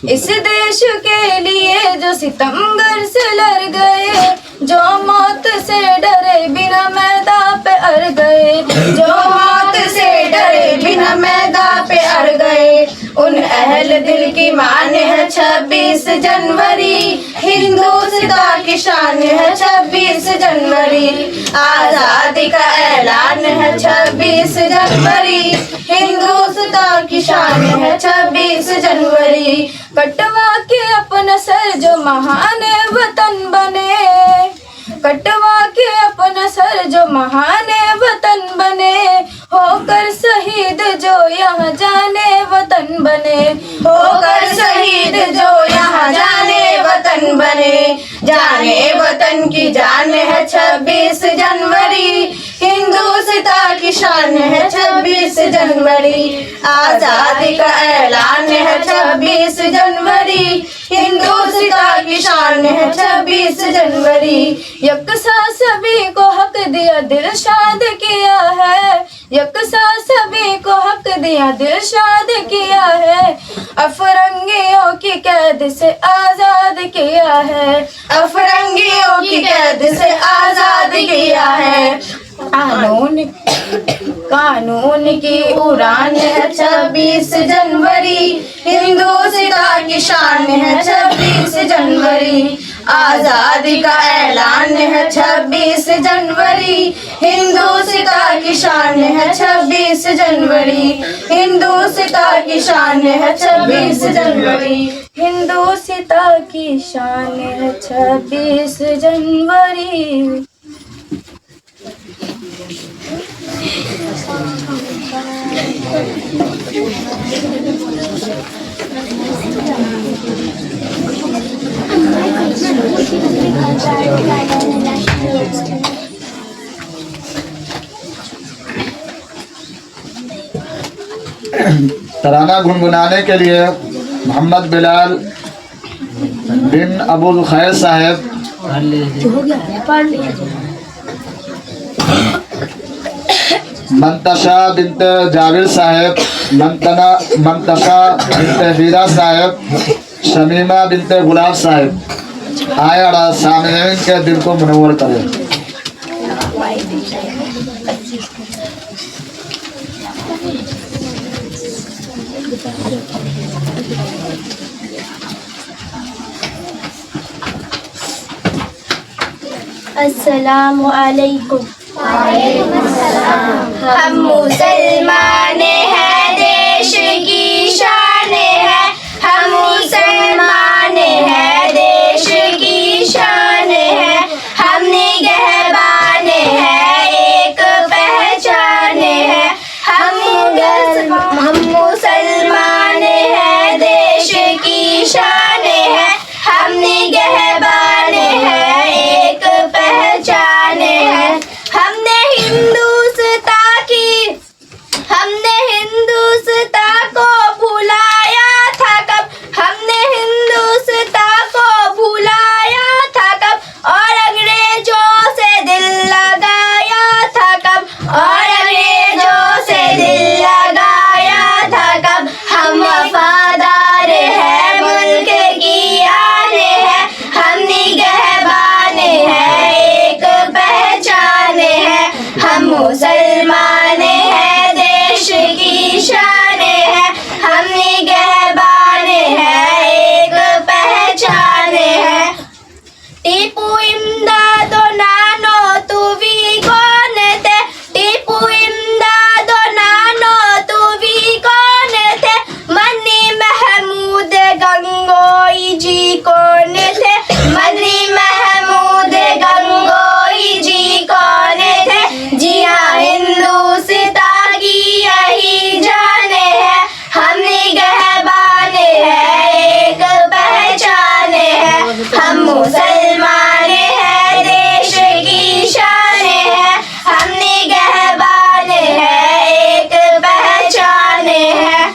इस देश के लिए जो सितमगर से लड़ गए, जो मौत से डरे बिना मैदान पे अड़ गए, जो मौत से डरे बिना मैदान पे अड़ गए, उन अहल दिल की मान है 26 जनवरी, हिंदुस्ता की शान है 26 जनवरी। आजादी का ऐलान है 26 जनवरी, हिंदुस्ता की शान है 26 जनवरी। कटवा के अपना सर जो महान वतन बने, कटवा के अपना सर जो महान वतन बने, होकर शहीद जो यहाँ जाने वतन बने, होकर शहीद जो यहाँ जाने वतन बने। जाने वतन की जान है 26 जनवरी, हिंदुस्ता की शान है 26 जनवरी। आजादी का ऐलान है 26 जनवरी, हिंदुस्ता की शान है 26 जनवरी। यकसा सभी को हक दिया दिलशाद किया है, यकसा सभी को हक दिया दिलशाद किया है। अफरंगियों की कैद से आजाद किया है, अफरंगियों की कैद से आजाद किया है। कानून की उड़ान है 26 जनवरी, हिंदुस्तान की शान है 26 जनवरी। आजादी का ऐलान है 26 जनवरी, हिंदुस्तान की शान है 26 जनवरी। हिंदुस्तान की शान है 26 जनवरी, हिंदुस्तान की शान है 26 जनवरी। तराना गुनगुनाने के लिए मोहम्मद बिलाल बिन अबुल खैर साहब, मंतशा बिनत जावेद साहब, मंतशा बिनत हीरा साहब, शमीमा बिनत गुलाब साहब आए और सामईन के दिल को मुनव्वर करें। अस्सलामु अलैकुम। हम मुसलमान हैं, देश की शान है। हम मुसलमान हैं, देश की शान है। हम निगहबान हैं, एक पहचान है। हम मुसलमान हैं, देश की शान है। हम निगहबान हैं, एक पहचान है। हमने हिंदुस्तान को भुलाया था कब, हमने हिंदुस्तान को भुलाया था कब, और अंग्रेजों से दिल लगाया था कब, और अंग्रेजों से दिल लगाया था कब। हम वफादार हैं, मुल्क की आन है। हम निगहबान हैं, एक पहचान है। हम मुसलमान हैं, देश की शान है। हम निगहबान हैं, एक पहचान है। टीपू इमदादो नानो तुवी कौन थे, टीपू इमदादो नानो तुवी कौन थे, मनी महमूद गंगोई जी कौन थे, मनी महमूद गंगोई जी कौन थे। जी हाँ, हिंदुस्तान की यही जान है। हम निगहबान हैं, एक पहचान है। हम मुसलमान हैं, देश की शान है। हम निगहबान हैं, एक पहचान है।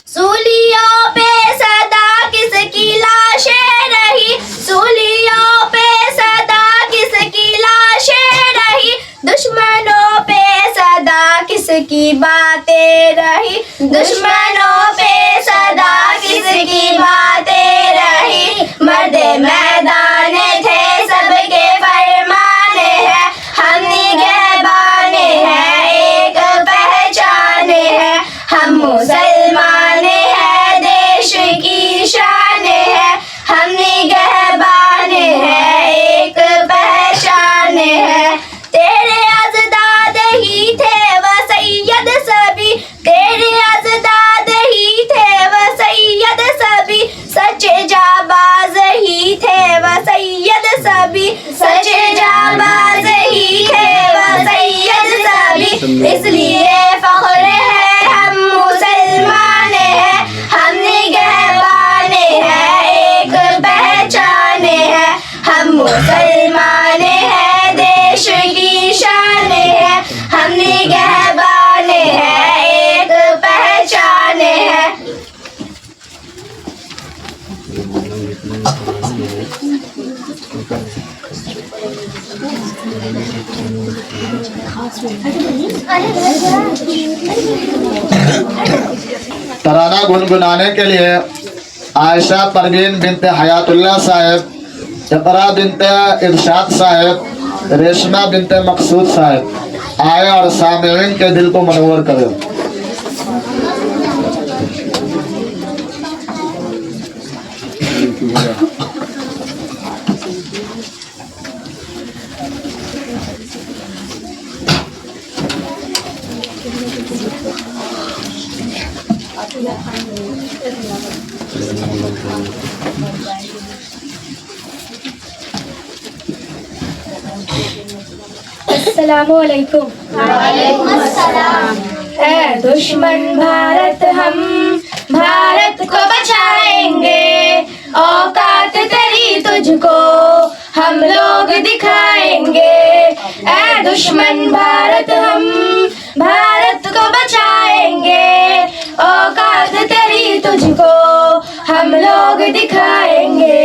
सूलियों पे सदा किसकी लाशें रही, सूलियों पे सदा किसकी लाशें रही, दुश्मनों पे सदा किसकी बातें रही, दुश्मनों पे सदा किसकी बातें रही। मर्द मैदान थे, सबके फरमान है। हम निगहबान हैं, एक पहचान है। हम मुसलमान हैं, देश की शान है। हम निगहबान हैं, एक पहचान है। तेरे अजदाद ही थे वह सैयद सभी, तेरे अजदाद ही थे वह सैयद सभी, सच्चे जाबाज ही थे वह सैयद सभी, सच्चे जाबाज ही थे वह सैयद सभी। इसलिए फख्र है, हम मुसलमान हैं। हम निगहबान हैं, एक पहचान है। हम मुसलमान हैं, देश की शान है। हम निगहबान हैं, एक पहचान है। तराना गुनगुनाने के लिए आयशा परवीन बिनते हयातुल्लाह साहब, इकरा बिनते इरशाद साहब, रेशमा बिनते मकसूद साहब आए और सामईन के दिल को मनोवर करे। अस्सलामुअलैकुम। है दुश्मन भारत, हम भारत को बचाएंगे, औकात तेरी तुझको हम लोग दिखाएंगे। ऐ दुश्मन भारत, हम भारत को बचाएंगे, औकात तेरी तुझको हम लोग दिखाएंगे।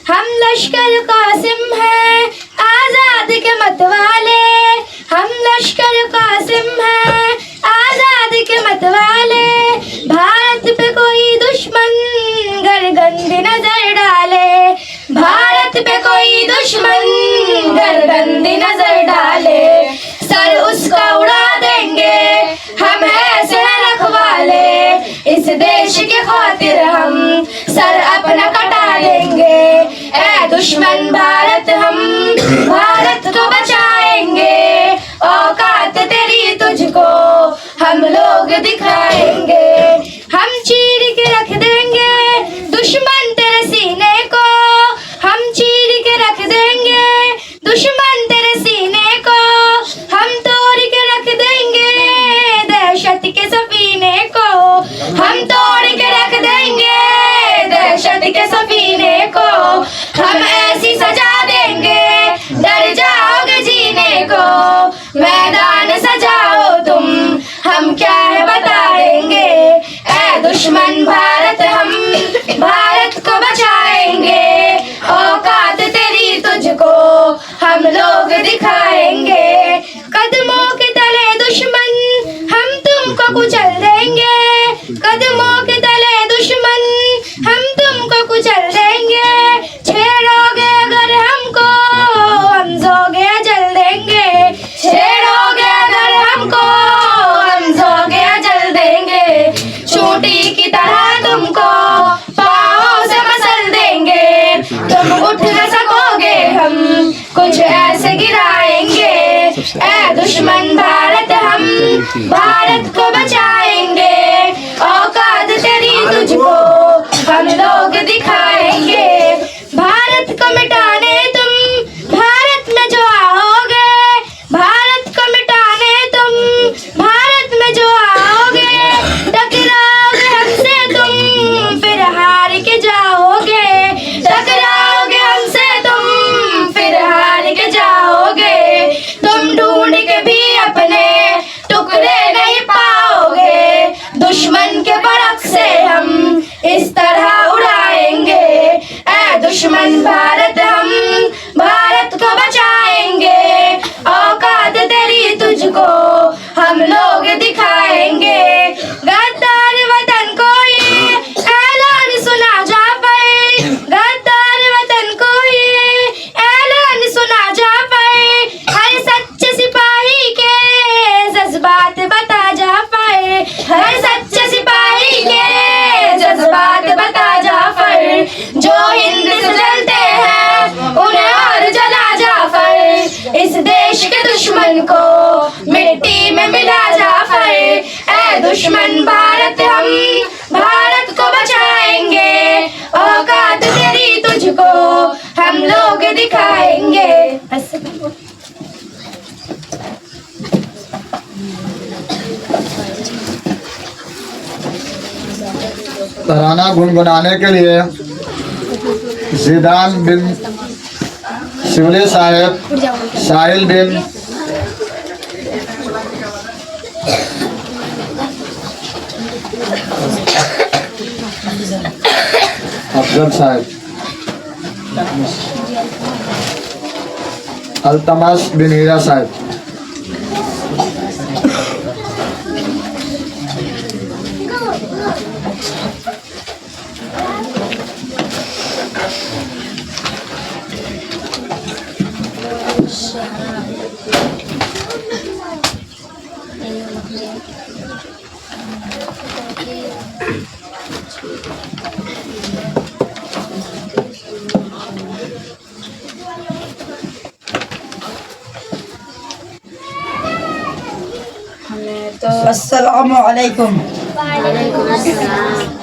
हम लश्कर कासिम हैं आजाद के मतवाले, हम लश्कर कासिम हैं आजाद के मतवाले। भारत पे कोई दुश्मन गर्दन नजर डाले, भारत पे कोई दुश्मन गर्दन नजर डाले, सर उसका उड़ा देंगे हम ऐसे रखवाले। इस देश की खातिर हम सर अपना कटा देंगे। ऐ दुश्मन भारत, हम भारत को बचाएंगे, औकात तेरी तुझको हम लोग दिखाएंगे। हम चीर के रख देंगे दुश्मन तेरे सीने को, हम चीर के रख देंगे दुश्मन तेरे सीने को, हम तोड़ के रख देंगे दहशत के सफीने को, हम तोड़ के रख देंगे दहशत के सफीने को। हम ऐसी सजा देंगे डर जाओगे जीने को, मैदान सजाओ तुम हम क्या है बताएंगे। ऐ दुश्मन भारत, हम भारत को बचाएंगे, औकात तेरी तुझको हम लोग दिखाएंगे। कदमों के तले दुश्मन हम तुमको कुचल देंगे, कदमों के तले दुश्मन हम तुमको कुचल देंगे। छेड़ोगे अगर हमको हम जोगे जल देंगे, छेड़ोगे अगर हमको हम जोगे जल देंगे। चोटी की तरह तुमको पाँव से मसल देंगे, तुम उठ न सकोगे हम कुछ ऐसे गिराएंगे। ऐ दुश्मन भारत, हम भारत को बचाएंगे, औकात तेरी तुझको हम लोग दिखाएंगे। भारत को मिटाने तुम भारत में जो आओगे, भारत को मिटाने तुम भारत में जो आओगे, टकराओगे हमसे तुम फिर हार के जाओगे, टकराओगे हमसे तुम फिर हार के जाओगे। तुम ढूंढ के भी अपने टुकड़े नहीं पाओगे, दुश्मन के बड़क से हम इस तरह उड़ाएंगे। ऐ दुश्मन भारत, हम भारत को बचाएंगे, औकात तेरी तुझको हम लोग दिखाएंगे। गद्दार वतन को ये ऐलान सुना जा पाए, गद्दार वतन को ये ऐलान सुना जा पाए, हर सच्चे सिपाही के जज्बात बता जा पाए, हर सच्चे सिपाही के जज्बात बता जा पाए। जो हिंद से जलते हैं उन्हें और जला जाफर, इस देश के दुश्मन को मिट्टी में मिला जाफर। ऐ दुश्मन भारत, हम भारत को बचाएंगे, औकात तेरी तुझको हम लोग दिखाएंगे। तराना गुनगुनाने के लिए जिदान बिन शिवली साहेब, साहिल बिन अफजल साहेब, अल्तमस बिन हीरा साहेब, अस्सलामुअलैकुम।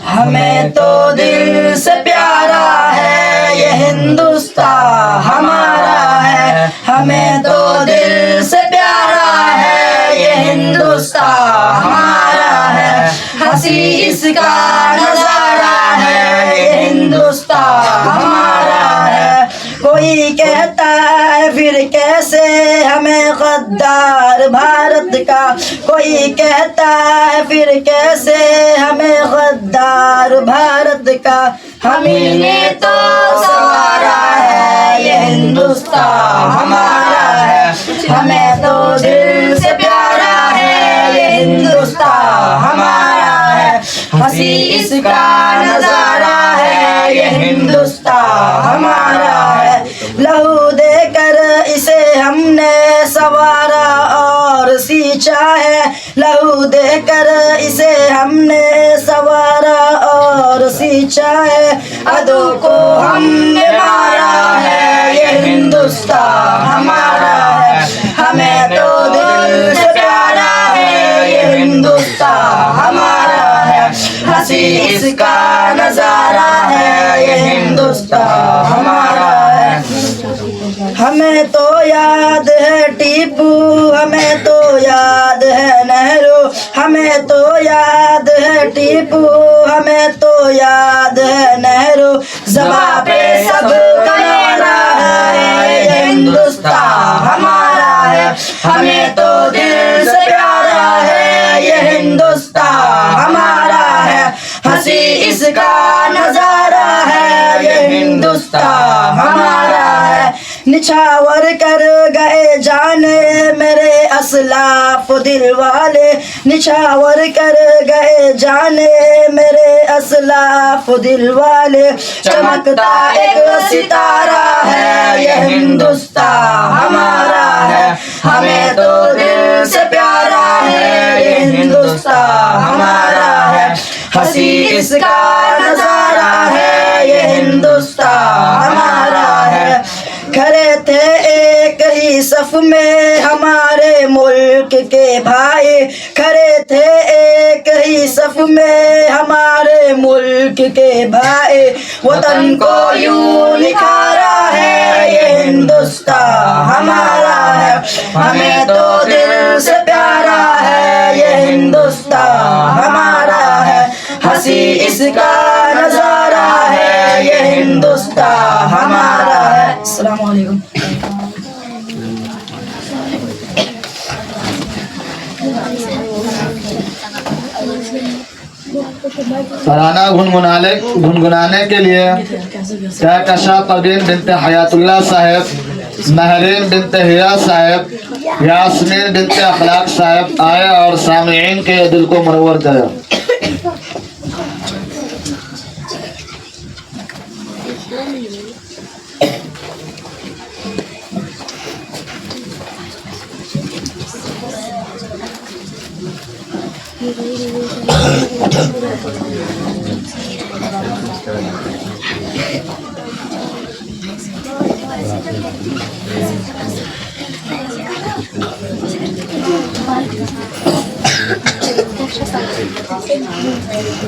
हमें तो दिल से प्यारा है ये हिंदुस्तान हमारा है। हमें तो दिल से प्यारा है ये हिंदुस्तान हमारा है। हंसी इसका नजारा है ये हिंदुस्तान हमारा है। कोई कहता है फिर कैसे हमें गद्दार भारत का। कोई कहता है फिर कैसे हमें गद्दार भारत का। हमी ने तो सवारा है ये हिंदुस्तान हमारा है। हमें तो दिल से प्यारा है ये हिंदुस्तान हमारा है। हंसी इसका नजारा है ये हिंदुस्तान हमारा है। लहू देकर इसे हमने सवारा और सींचा है। लहू देकर इसे हमने सवारा और सींचा है। अदो को हमने मारा है ये हिंदुस्तान हमारा है। हमें तो दिल से प्यारा है ये हिंदुस्तान हमारा है। हंसी इसका नजारा है ये हिंदुस्तान हमारा है। हमें तो याद है टीपू, हमें तो याद है नेहरू। हमें तो याद है टीपू, हमें तो याद है नेहरू। ज़बां पे सब कनारा है ये हिंदुस्तान हमारा है। हमें तो दिल से प्यारा है ये हिंदुस्तान हमारा है। हंसी इसका नजारा है ये हिंदुस्तान हमारा है। निछावर कर गए जाने मेरे असलाफ दिल वाले। निछावर कर गए जाने मेरे असलाफ दिल वाले। चमकता एक सितारा है ये हिंदुस्तान हमारा है। हमें तो दिल से प्यारा है ये हिंदुस्तान हमारा है। हंसी इसका नजारा है ये हिंदुस्तान हमारा है। खड़े थे एक ही सफ में हमारे मुल्क के भाई। खड़े थे एक ही सफ में हमारे मुल्क के भाई। वतन को यूं निखारा है ये हिंदुस्तान हमारा है। हमें तो दिल से प्यारा है ये हिंदुस्तान हमारा है। हंसी इसका नजारा है ये हिंदुस्तान हमारा है। अस्सलाम वालेकुम। तराना गुनगुनाने के लिए कहकशा परवीन बिनते हयातुल्लाह साहब, महरीन बिनते हिया साहब, यास्मीन बिनते अखलाक साहब आए और सामीईन के दिल को मुनव्वर करे।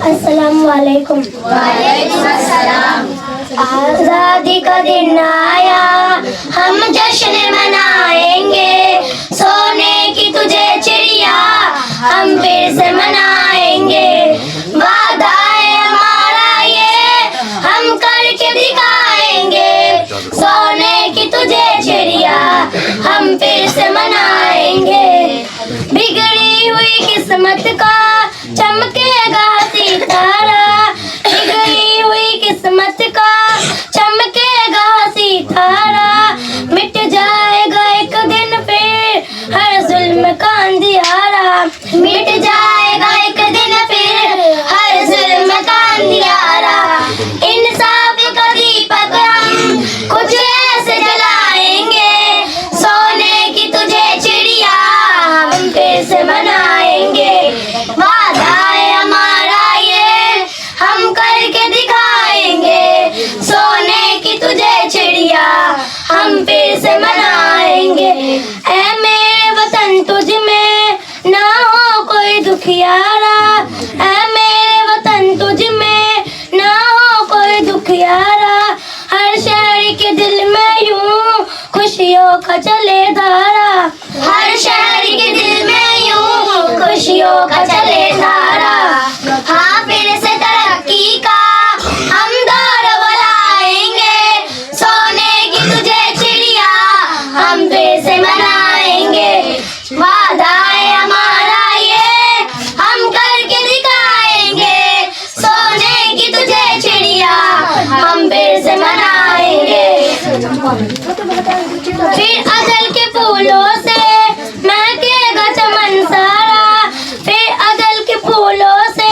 अस्सलाम वालेकुम। आजादी का दिन आया हम जश्न मनाएंगे। सोने की तुझे चिड़िया हम फिर से मनाएंगे। वादा है हमारा ये हम करके दिखाएंगे। सोने की तुझे चिड़िया हम फिर से मनाएंगे। बिगड़ी हुई किस्मत का चमकेगा सितारा। बिगड़ी हुई किस्मत का चमकेगा सितारा। मिट जाएगा एक दिन फिर हर जुल्म का अंधियारा। मिट जाएगा एक दिन फिर हर जुल्म का अंधियारा। इंसाफ का दीपक हम कुछ ऐसे जलाएंगे। सोने की तुझे चिड़िया हम फिर से मनाएंगे। खुशियों का चले नारा। हाँ फिर से तरक्की का हम दौर बुलाएंगे, सोने की तुझे चिड़िया हम फिर से मनाएंगे। वादा है हमारा ये हम करके दिखाएंगे, सोने की तुझे चिड़िया हम फिर से मनाएंगे। फिर अदल के फूलों से महकेगा चमन सारा, फिर अदल के फूलों से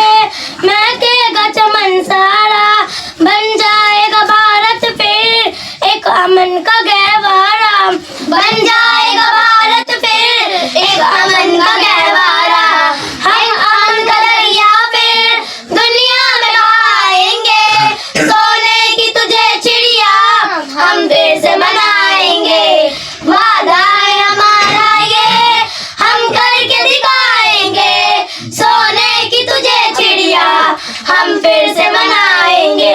महकेगा चमन सारा। बन जाएगा भारत फिर एक अमन का गहवारा, बन जाएगा भारत फिर एक अमन का गहवारा। हम अमन का दरिया फिर दुनिया में बहाएंगे, सोने की तुझे चिड़िया हम फिर से मनाएंगे। वादा है हमारा ये हम करके दिखाएंगे, सोने की तुझे चिड़िया हम फिर से मनाएंगे।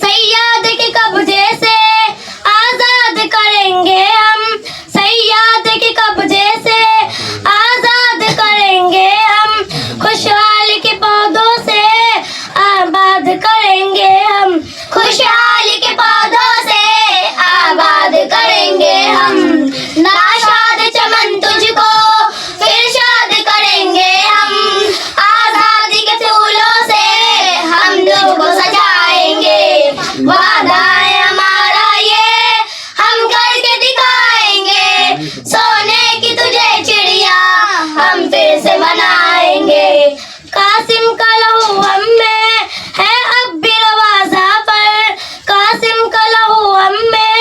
सैयाद के कब्जे से आजाद करेंगे हम, सैयाद के कब्जे से आजाद करेंगे हम। खुशहाली के पौधों से आबाद करेंगे हम, खुशहाली के पौधों से आबाद करेंगे हम। नाशाद चमन तुझको फिर शाद करेंगे हम, आजादी के फूलों से हम तुझको सजाएंगे। वादा है हमारा ये हम करके दिखाएंगे, सोने की तुझे चिड़िया हम फिर से मनाएंगे। कासिम का लहू हम में है अब भी रवाजा पर, कासिम का लहू हम में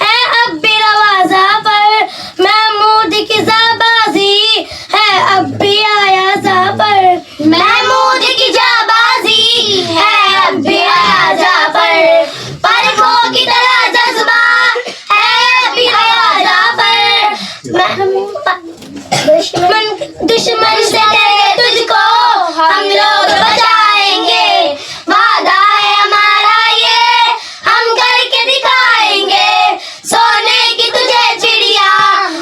है अब भी रवाजा पर। महमूद की जाबाजी है अब भी आयाजा पर, महमूद की जाबाजी है अब भी आयाजा पर। परखों की तरह जज्बा है अब भी आयाजा पर। दुश्मन से डरे तुझको हम लोग बचाएंगे। वादा है हमारा ये हम करके दिखाएंगे, सोने की तुझे चिड़िया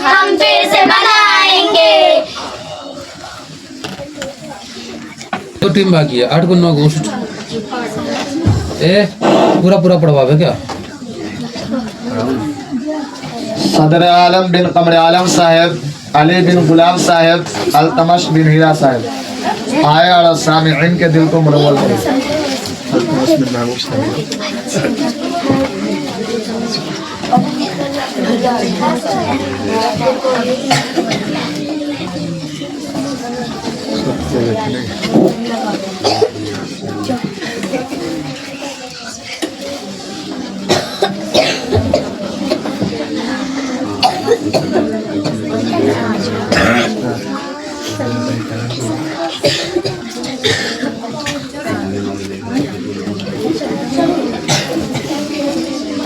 हम फिर से बनाएंगे। तो टीम बाकी है 8 को 9 गोश्त पूरा पढ़वावे क्या? सदर आलम बिन कमर आलम साहब, अली बिन गुलाम साहब, अल्तमश बिन हीरा साहब आए और सामिईन के दिल को मुनव्वर करें।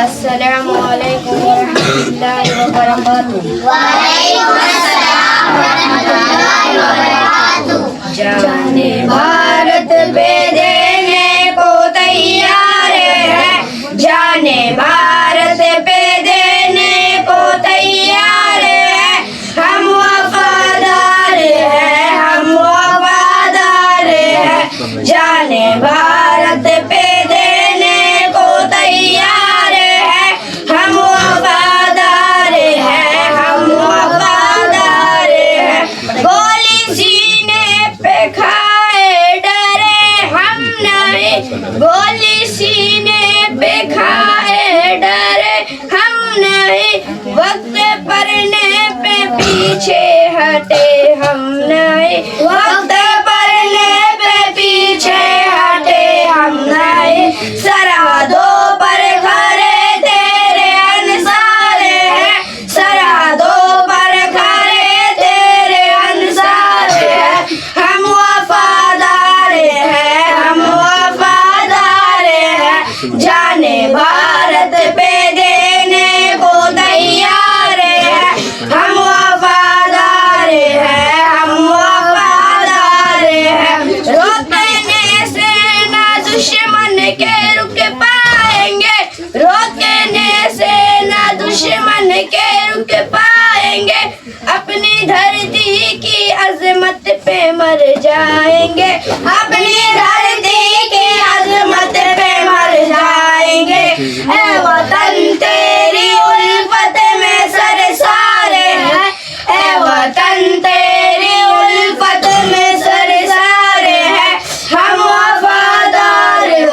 अस्सलामु अलैकुम वरहमतुल्लाहि वबरकातुहू। वालेकुम अस्सलाम रहमतुल्लाहि व बरकातुहू। जाने भारत पे देने को तैयार है, जाने भारत पे देने को तैयार है। हम वफादार हैं, हम वफादार हैं, जाने भारत पे देने को तैयार है। हम वफादार हैं, हम वफादार हैं। गोली सीने पे खा अजमत पे मर जाएंगे, अपनी धरती की अजमत पे मर जाएंगे। ऐ वतन तेरी उल्फत में सरसारे हैं, ऐ वतन तेरी उल्फत में सरसारे हैं। हम वफादार हैं,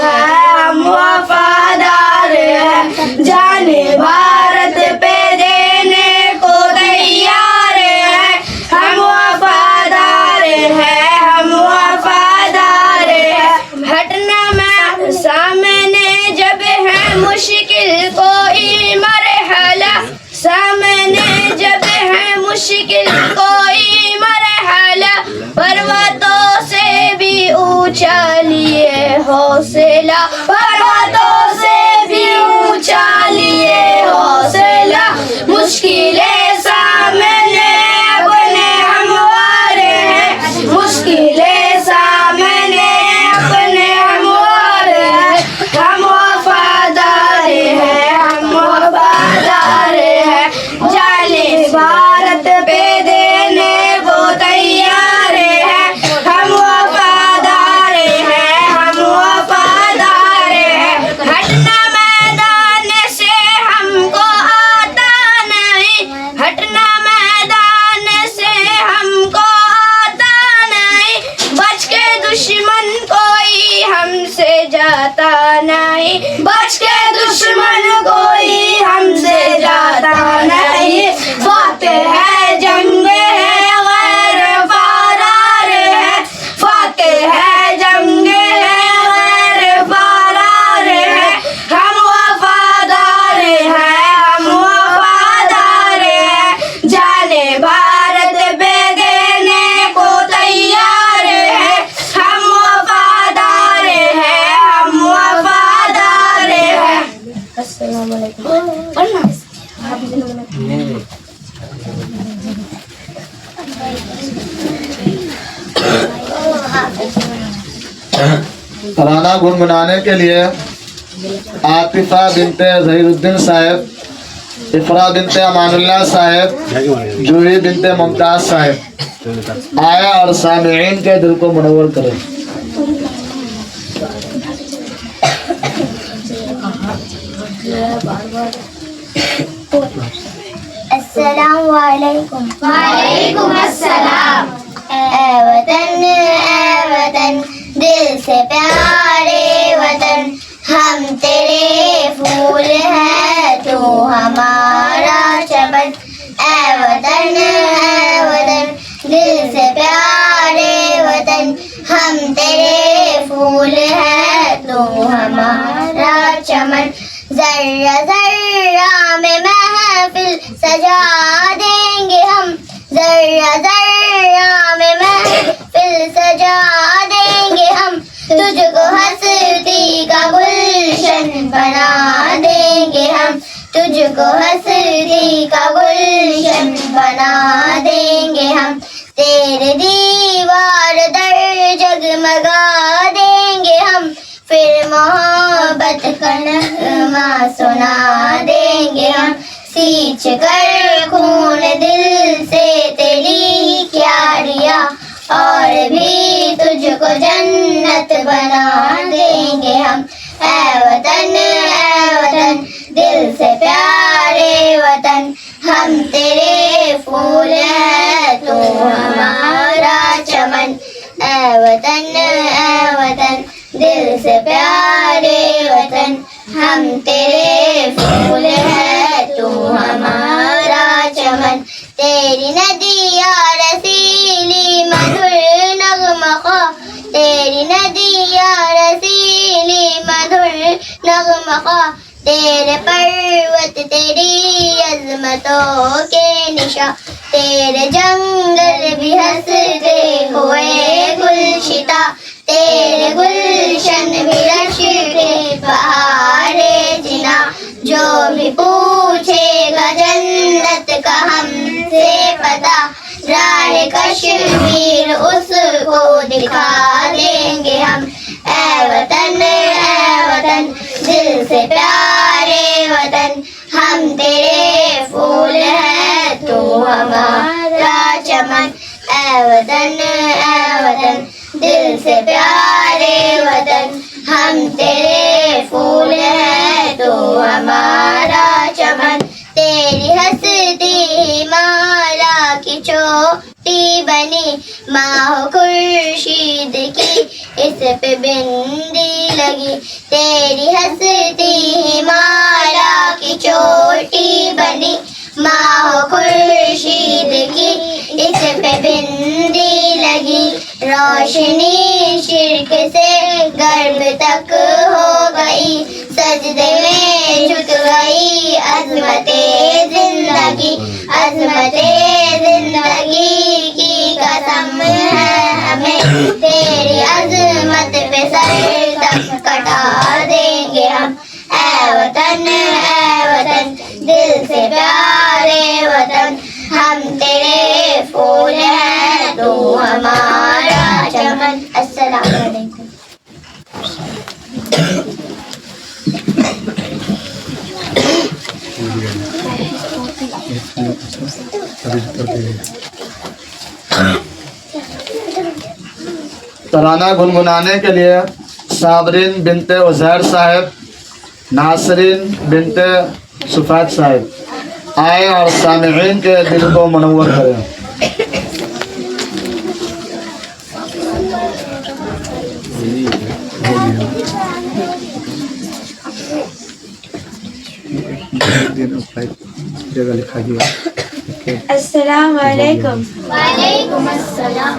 हम वफादार हैं, जाने भारत पे देने को तैयार हैं। हम वफादार हैं, हम वफादार हैं। हटना मैं सामने जब है मुश्किल कोई मरहला, सामने जब है मुश्किल कोई मरहला, पर्वतों से भी ऊंचा लिए हौसला, पर्वतों से भी ऊंचा लिए हौसला। मुश्किलें सामने अपने हमवारे हैं, मुश्किलें सामने अपने हमवारे हैं। हम वफादार हैं, हम वफादार हैं, जाने भारत पे देने को तैयार हैं। हम वफादार हैं, हम वफादार हैं। हटना मैदान से हमको आता नहीं, हटना मैदान से हमको आता नहीं। बच के दुश्मन कोई हमसे जाता नहीं, बच के दुश्मन कोई हमसे जाता नहीं। फातेह है जंग है गैर फरार है, फातेह है जंग है गैर फरार है। हम वफादार हैं, हम वफादार हैं, जाने भारत पे देने को तैयार है। हम वफादार हैं, हम वफादार हैं। अस्सलाम वालेकुम। तराना गुनगुनाने के लिए आतिफा बिनते जहीरुद्दीन साहब, इफरा बिनते अमानुल्लाह साहब, जूही बिनते मुमताज साहब आया और सामीईन के दिल को मुनव्वर करें। अस्सलाम वालेकुम। वालेकुम अस्सलाम। ऐ वतन दिल से प्यारे वतन, हम तेरे फूल हैं तू हमारा चमन। ऐ वतन दिल से प्यारे वतन, हम तेरे फूल हैं तू हमारा चमन। जर्रा जर्रा में महफिल सजा देंगे हम, जर्रा जर्रा में महफिल सजा देंगे हम। तुझको हंसती का गुलशन बना देंगे हम, तुझको हंसती का गुलशन बना देंगे हम। तेरे दीवार दर जगमगा देंगे हम, फिर मोहब्बत का नगमा सुना देंगे हम। सींच कर खून दिल से तेरी क्यारियां, और भी तुझको जन्नत बना देंगे हम। ऐ वतन दिल से प्यारे वतन, हम तेरे फूल हैं तू हमारा चमन। ऐ वतन दिल से प्यारे वतन, हम तेरे फूल हैं तू हमारा चमन। तेरी नदियाँ रसीली मधुर नगमा, तेरी नदियाँ रसीली मधुर नगमा। तेरे पर्वत तेरी अजमतों के निशा, तेरे जंगल भी हंसते हुए गुलशिता। तेरे गुलशन भी रश्के बहारे जिना, जो भी पूछेगा जन्नत का हमसे पता। राह कश्मीर उसको दिखा देंगे हम। ऐ वतन दिल से प्यारे वतन, हम तेरे फूल हैं तू हमारा चमन। ऐ वतन तेरे फूल है तो हमारा चमन, तेरी हंसती माला की चोटी बनी, माह खुर्शीद की इस पे बिंदी लगी, तेरी हंसती माला की चोटी बनी, माह खुर्शीद की इस पे बिंदी लगी, रोशनी शिर्क से गर्भ तक हो गई, सजदे में झुक गई अज़मते जिंदगी, अज़मते जिंदगी की कसम है हमें, तेरी अज़मत पे सर तक कटा देंगे हम, ऐ वतन दिल से प्यारे वतन, हम तेरे फूल हैं तो हमारा चमन। अस्सलाम वालेकुम। तराना गुनगुनाने के लिए साबरीन बिनते उज़ैर साहब, नासरीन बिनते सुफैद साहब आए और सामिईन के दिल को मुनव्वर करें। जगह लिखा गया। अस्सलाम वालेकुम। वालेकुम अस्सलाम।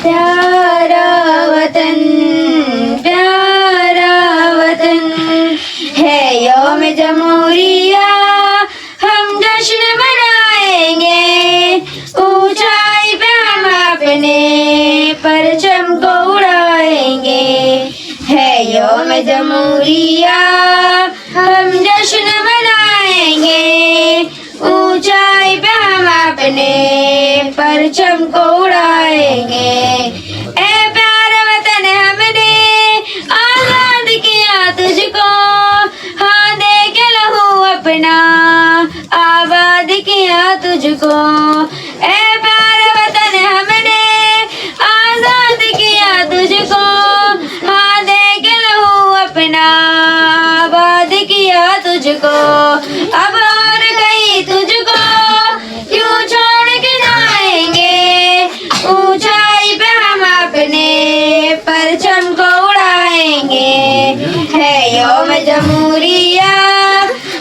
प्यारा वतन है यौम जमहूरिया, हम जश्न मनाएंगे, ऊंचाई पे हम अपने परचम को उड़ाएंगे, है यौम जमहूरिया, हम जश्न मनाएंगे, ऊंचाई पे हम अपने परचम को उड़ाएंगे, ए प्यारे वतन हमने आजाद किया तुझको, हाँ दे के लहू अपना आबाद किया तुझको, ए प्यारे वतन हमने आजाद किया तुझको, हाँ दे के लहू अपना आबाद किया तुझको, अब और कहीं तुझको क्यों छोड़ के जाएंगे, ऊंचाई पे हम अपने परचम को उड़ाएंगे, है यौम जमहूरिया,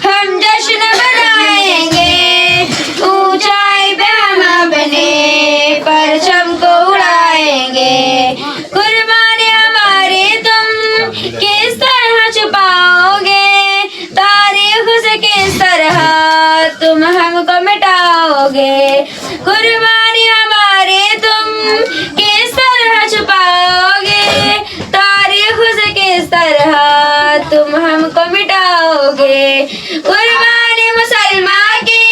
हम जश्न मनाएंगे, ऊंचाई पे हम अपने परचम को उड़ाएंगे, कुर्बानी हमारी तुम किस तरह छुपाओगे, तारीख से किस तरह तुम हमको मिटाओगे, कुर्बानी हमारी तुम किस तरह छुपाओगे, तारीख से किस तरह तुम हमको मिटाओगे, कुर्बानी मुसलमान की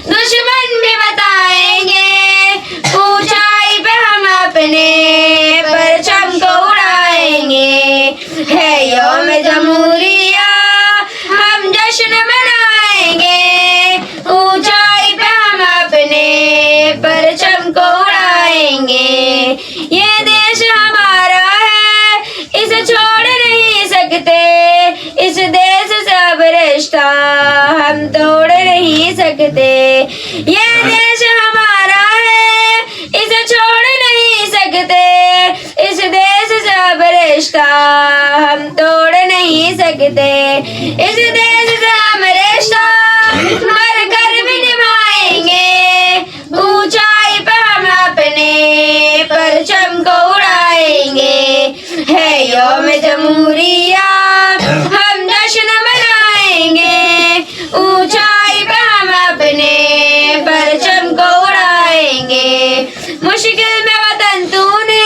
दुश्मन भी बताएंगे, ऊंचाई पे हम अपने परचम को उड़ाएंगे, है यौम जमहूरिया, हम जश्न मनाएंगे, ऊंचाई पे हम अपने परचम को उड़ाएंगे, ये देश हमारा है इसे छोड़ नहीं सकते, इस देश से अब रिश्ता हम तोड़ नहीं सकते, ये देश हमारा है इसे छोड़ नहीं सकते, इस देश से अब रिश्ता हम तोड़ नहीं सकते, इस देश से हम रिश्ता मर कर भी निभाएंगे, ऊंचाई पे हम अपने परचम को उड़ाएंगे, है यौम जमहूरिया, हम जश्न मनाएंगे, ऊंचाई पे हम अपने परचम को उड़ाएंगे, मुश्किल में वतन तूने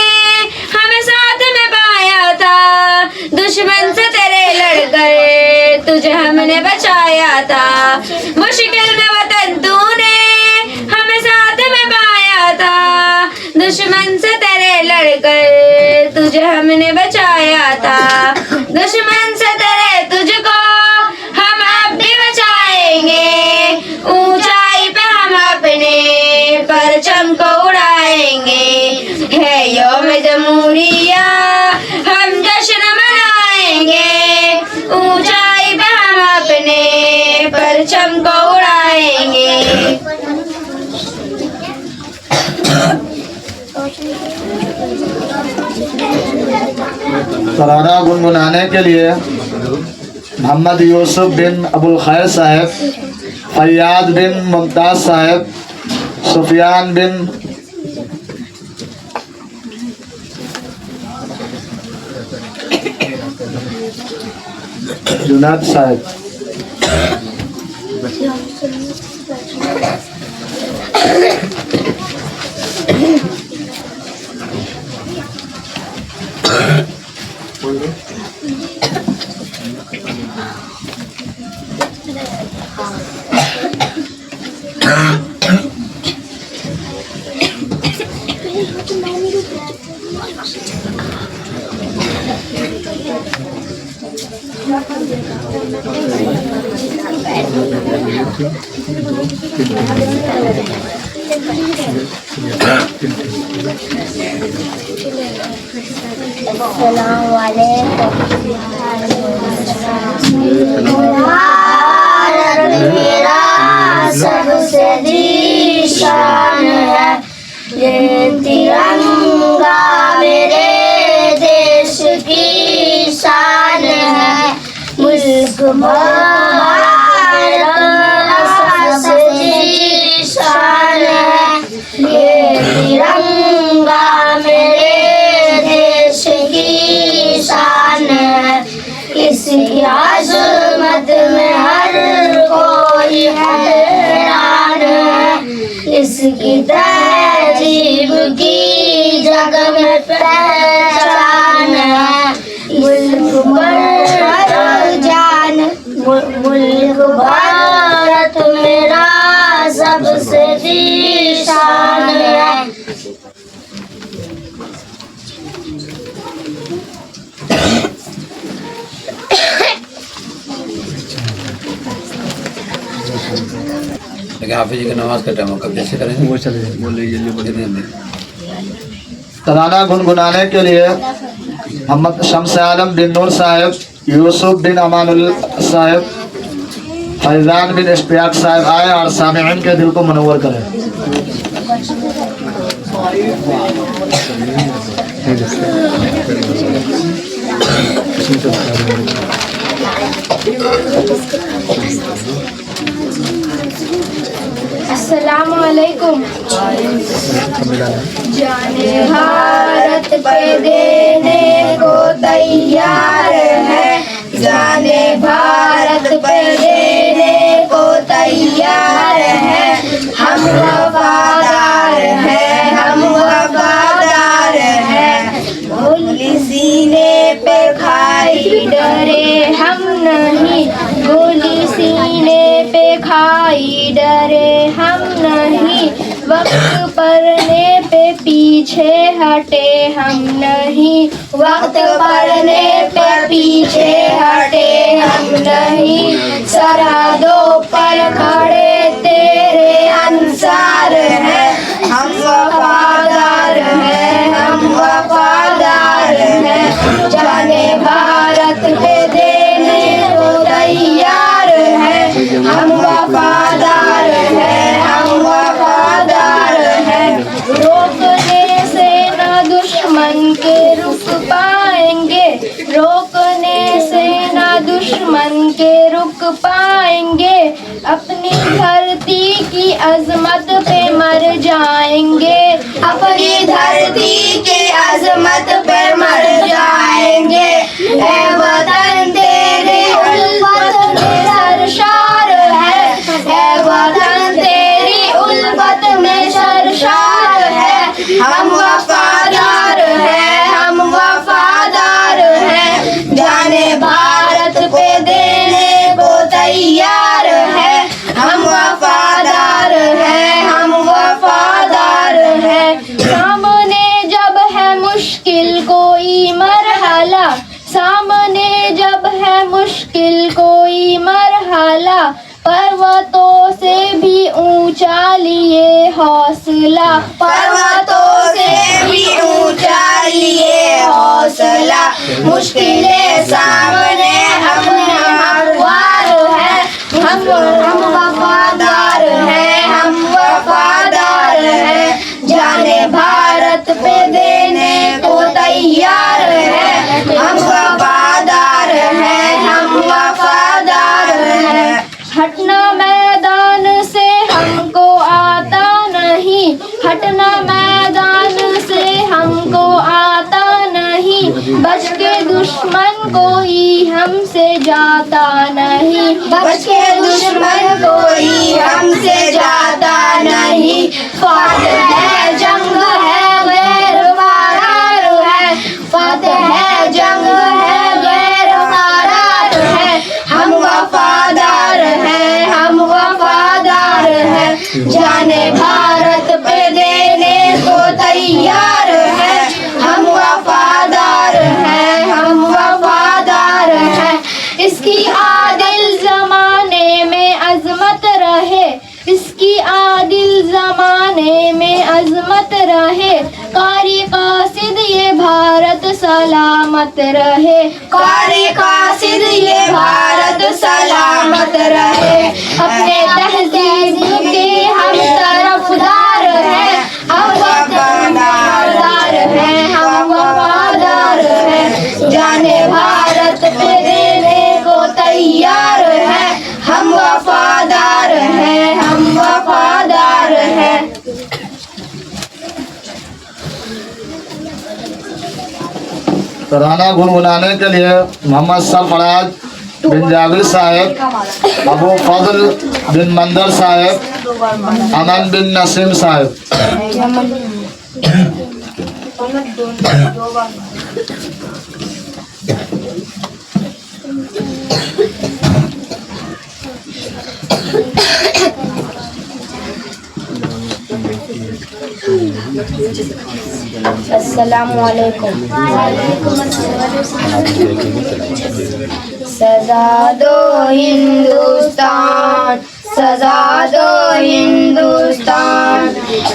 हमें साथ में पाया था, दुश्मन से तेरे लड़कर तुझे हमने बचाया था, मुश्किल में वतन तूने हमें साथ में पाया था, दुश्मन से तेरे लड़कर तुझे हमने बचाया था, दुश्मन से तेरे तुझको हम अब भी बचाएंगे, ऊंचाई पे हम अपने परचम को उड़ाएंगे, है यौम जमहूरिया, हम जश्न मनाएंगे, तराना गुनगुनाने के लिए मोहम्मद यूसुफ बिन अबुल खैर साहब, फैयाद बिन मुमताज साहब, सुफियान बिन जुनाद साहब। भारत मेरा सबसे जीशान है, ये तिरंगा मेरे देश की शान है। मुल्क भारत सबसे जीशान है, ये तिरंगा मेरे देश की शान है। इसकी अजमत में हर कोई हैरान है, इसकी तहजीब की जग में पहचान है। मुल्क भारत जान, मुल्क भारत मेरा सबसे जीशान है। लेकिन हाफिज जी की नमाज का टाइम कब जैसे करेंगे वो चले बोले। तराना गुनगुनाने के लिए मोहम्मद शम्स आलम बिन नूर साहब, यूसुफ बिन अमानुल साहब, फैजान बिन इश्तियाक साहब आए और सामिईन के दिल को मनोवर करें। अस्सलामु अलैकुम। जाने भारत पे देने को तैयार है, जाने भारत पे देने को तैयार है। हम वफादार हैं, हम वफादार हैं। गोली सीने पे खाई डरे हम नहीं, गोली सीने पे खाई डरे हम नहीं। वक्त पड़ने पे पीछे हटे हम नहीं, वक्त पड़ने पे पीछे हटे हम नहीं। सरहदों पर खड़े तेरे अंसार हैं, हम वफादार हैं, हम वफादार हैं। जाने भारत पे देने को तैयार है, हम वफादार हैं, हम वफादार हैं। रोकने से ना दुश्मन के रुक पाएंगे, रोकने से ना दुश्मन के रुक पाएंगे। अपनी धरती की अजमत पे मर जाएंगे, अपनी धरती की अजमत पे मर जाएंगे। ऐ वतन तेरे उल्फत में सरशार है, ऐ वतन तेरी उल्फत में सरशार है। हम वफादार हैं, हम वफादार हैं। जाने भारत पे देने को तैयार है, हम वफादार हैं, हम वफादार हैं। सामने जब है मुश्किल कोई मरहला, सामने जब है मुश्किल कोई मरहला। पर्वतों से भी ऊंचा लिए हौसला, पर्वतों से भी ऊंचा लिए हौसला। मुश्किलें सामने हम हमवार हैं, हम वफादार हैं, हम वफादार हैं। जाने हटना मैदान से हमको आता नहीं, बच के दुश्मन कोई हमसे जाता नहीं, बच के दुश्मन कोई हमसे जाता नहीं। फातह है जंग है गैर करार है, फातह है जंग है गैर करार है, हम वफादार हैं, हम वफादार हैं, जाने भारत पे देने को तैयार है। हम वफादार हैं, हम वफादार हैं। इसकी आदिल जमाने में अजमत रहे, इसकी आदिल जमाने में अजमत रहे, कारी कासिद ये भारत सलामत रहे, कारी कासिद ये भारत सलामत रहे। अपने तहजीब के हम तरफदार हैं, हम वफादार हैं, हम वफादार हैं, जाने भारत पे देने को तैयार है। हम वफादार हैं, हम वफादार हैं। तराना गुनगुनाने के लिए मोहम्मद सरफराज बिन जाबिर साहब, अबू फजल बिन मंदर साहब, अमन बिन नसीम साहब। अस्सलामुअलैकुम। सजा दो हिंदुस्तान, सजा दो हिंदुस्तान,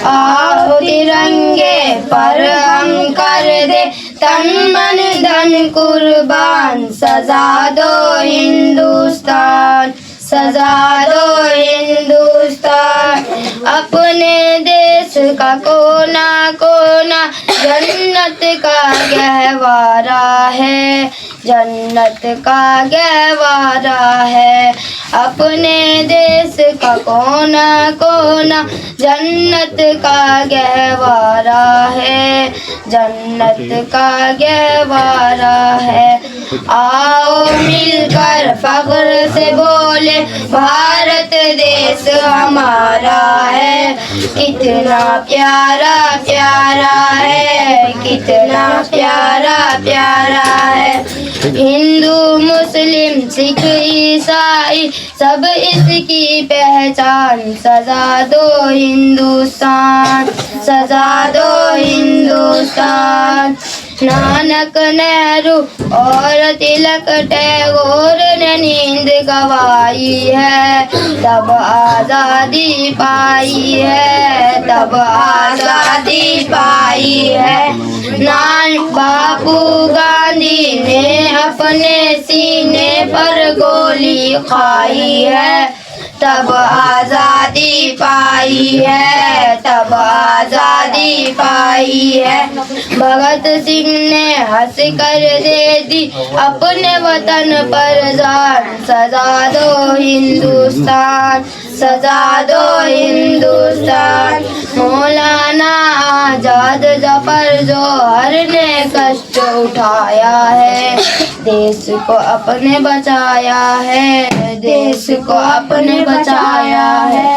आओ तिरंगे पर हम कर दे तन मन धन कुर्बान। सजा दो हिंदुस्तान, सजा दो हिंदुस्तान, अपने देश का कोना कोना जन्नत का गहवारा है, जन्नत का गहवारा है। अपने देश का कोना कोना जन्नत का गहवारा है, जन्नत का गहवारा है। आओ मिलकर फख्र से बोले भारत देश हमारा है, कितना प्यारा प्यारा है, कितना प्यारा प्यारा है। हिंदू मुस्लिम सिख ईसाई सब इसकी पहचान। सजा दो हिंदुस्तान, सजा दो हिंदुस्तान। नानक नेहरू और तिलक टैगोर ने नींद गवाई है, तब आजादी पाई है, तब आजादी पाई है। नान बापू गांधी ने अपने सीने पर गोली खाई है, तब आजादी पाई है, तब आजादी पाई है। भगत सिंह ने हंस कर दे दी अपने वतन पर जान। सजा दो हिंदुस्तान, सजा दो हिंदुस्तान। मौलाना आजाद जफर जोहर ने कष्ट उठाया है, देश को अपने बचाया है, देश को अपने बचाया है।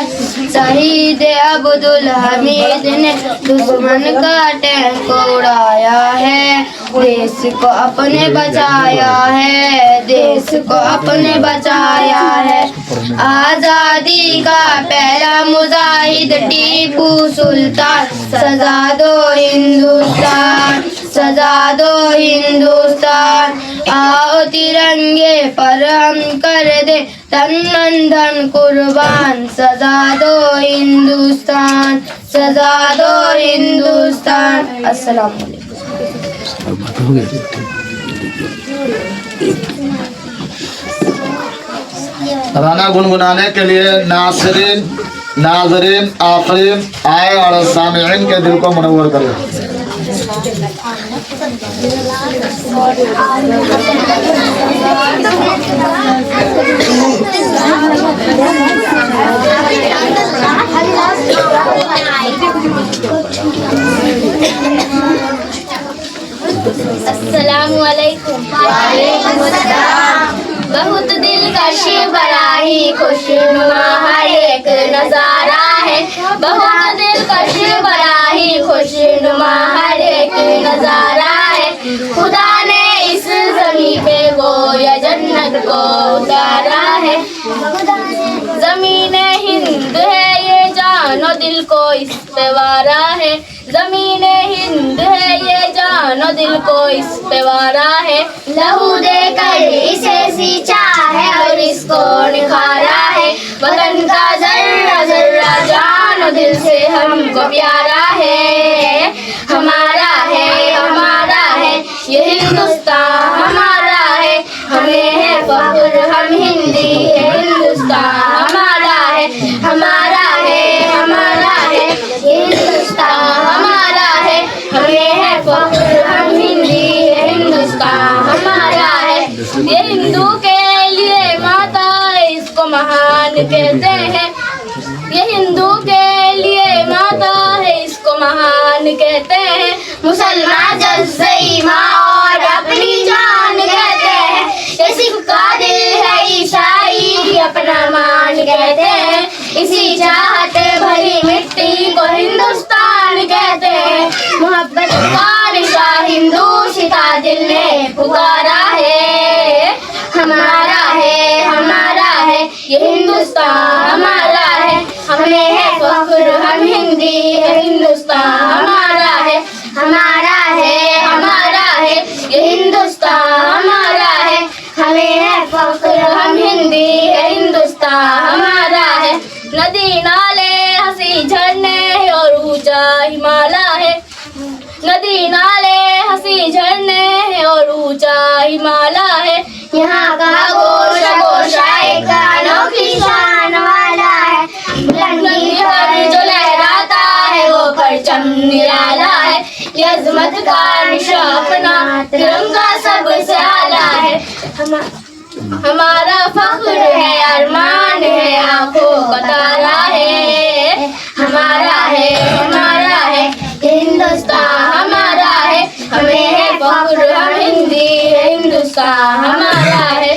शहीद अब्दुल हमीद ने दुश्मन का टैंक उड़ाया है, देश को अपने बचाया है, देश को अपने बचाया है। आजादी का पहला मुजाहिद टीपू सुल्तान। सजा दो हिंदुस्तान, सजा दो हिंदुस्तान। आओ तिरंगे पर हम कर दे तन मन धन कुर्बान। सजा दो हिंदुस्तान, सजा दो हिंदुस्तान। अस्सलाम तराना गुनगुनाने के लिए नाज़रीन, आफरीन आए और सामिईन के दिल को मुनव्वर करें। अस्सलामुअलैकुम। बहुत दिलकश बड़ा ही खुशनुमा हर एक नजारा है। बहुत दिलकश बड़ा ही खुशनुमा हर एक नजारा है। खुदा ने इस जमीन पे वो या जन्नत को उतारा है। जमीन हिंद है ये जानो दिल को इस पे वारा है। जमीन हिंद है ये जानो दिल को इस पे वारा है। लहू देकर इसे सींचा है और इसको निखारा है। वतन का जर्रा जर्रा जानो दिल से हमको प्यारा है। हमारा है ये हिंदुस्तान हमारा है। हमें है फख्र हम हिंदी है। हिंदुस्तान हमारा है ये हिंदुस्तान हमारा है। हमें है फख्र हम हिंदी है। हिंदुस्तान हमारा है। ये हिंदू के लिए माता इसको महान कहते हैं। ये हिंदू के लिए माता है इसको महान कहते हैं। मुसलमान जज्बे माँ और अपनी जान कहते हैं। ये सिख का दिल है ईसाई अपना मान कहते हैं। इसी चाहते भरी मिट्टी को हिंदुस्तान कहते हैं। मोहब्बत का निशा हिंदू सिता दिल ने पुकारा है। हमारा है ये हिंदुस्तान हमारा है। हमें है फख्र हम हिंदी है। हिंदुस्तान हमारा है ये हिंदुस्तान हमारा है। हमें है फख्र हम हिंदी है। हिंदुस्तान हमारा है। नदी नाले हंसी झरने और ऊंचा हिमालय है। नदी नाले हंसी झरने और ऊंचा हिमालय है। यहाँ का गोशा एक अनोखी शान वाला है। बुलंदी पर जो लहराता है वो परचम निराला है। ये अज़मत का निशा अपना तिरंगा सबसे आला है। हमारा फख्र है अरमान है आंखों का तारा है। हमारा है हिंदुस्तान हमारा है। हमें है फख्र हम हिंदी है। हिंदुस्तान हमारा है